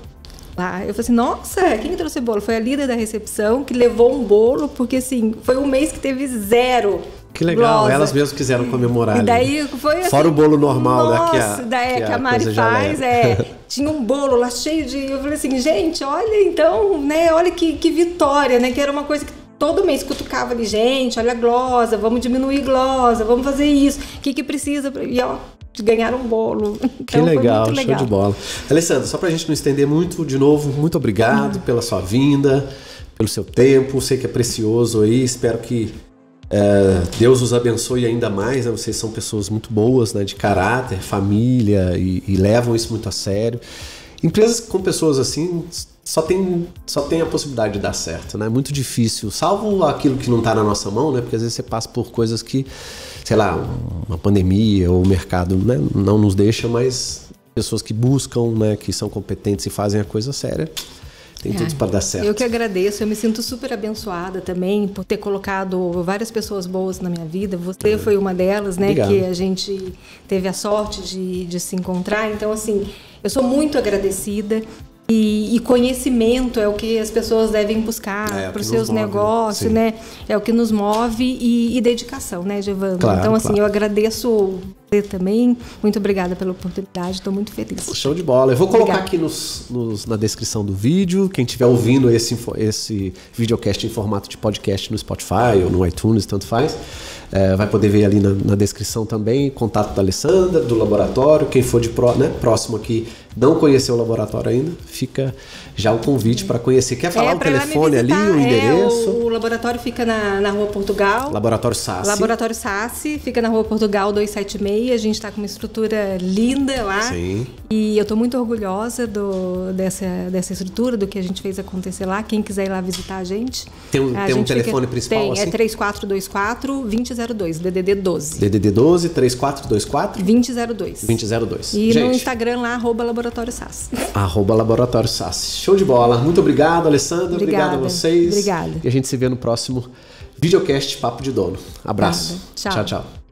lá. Eu falei assim, nossa, quem trouxe bolo? Foi a líder da recepção que levou um bolo, porque assim, foi um mês que teve 0. Que legal, glosa. Elas mesmas quiseram comemorar. E daí foi assim, fora o bolo normal, nossa, que a Mari faz, tinha um bolo lá cheio de... Eu falei assim, gente, olha então, né, olha que vitória, né, que era uma coisa que todo mês cutucava ali, gente, olha a glosa, vamos diminuir glosa, vamos fazer isso, o que precisa, e ó, ganharam um bolo. Então, que legal, show de bola. Alessandra, só pra gente não estender muito, de novo, muito obrigado pela sua vinda, pelo seu tempo, sei que é precioso aí, espero que Deus os abençoe ainda mais, né? Vocês são pessoas muito boas, né? De caráter, família e levam isso muito a sério. Empresas com pessoas assim só tem a possibilidade de dar certo, né? É muito difícil, salvo aquilo que não está na nossa mão, né? Porque às vezes você passa por coisas que, sei lá, uma pandemia ou o mercado, né? Não nos deixa, mas pessoas que buscam, né? Que são competentes e fazem a coisa séria. Tem tudo para dar certo. Eu que agradeço, eu me sinto super abençoada também por ter colocado várias pessoas boas na minha vida. Você foi uma delas, né? Obrigado. Que a gente teve a sorte de se encontrar. Então, assim, eu sou muito agradecida. E conhecimento é o que as pessoas devem buscar para os seus negócios, né? É o que nos move e dedicação, né, Giovana? Claro, então, assim, eu agradeço você também. Muito obrigada pela oportunidade, estou muito feliz. Show de bola. Eu vou colocar aqui na descrição do vídeo. Quem estiver ouvindo esse videocast em formato de podcast no Spotify ou no iTunes, tanto faz. Vai poder ver ali na descrição também contato da Alessandra, do laboratório. Quem for próximo aqui não conheceu o laboratório ainda, fica já o convite para conhecer. Quer falar o telefone ali, o endereço? O laboratório fica na Rua Portugal. Laboratório Sassi. Laboratório Sassi, fica na Rua Portugal 276. A gente está com uma estrutura linda lá. Sim. E eu estou muito orgulhosa dessa estrutura, do que a gente fez acontecer lá. Quem quiser ir lá visitar a gente. Tem um telefone principal? Tem, assim? 3424-2002, DDD 12. DDD 12, 3424? 2002. 2002. E gente, no Instagram lá, @Laboratório Sassi. @Laboratório Sassi. Show de bola. Muito obrigado, Alessandra. Obrigado a vocês. Obrigada. E a gente se vê no próximo videocast Papo de Dono. Abraço. Tchau, tchau.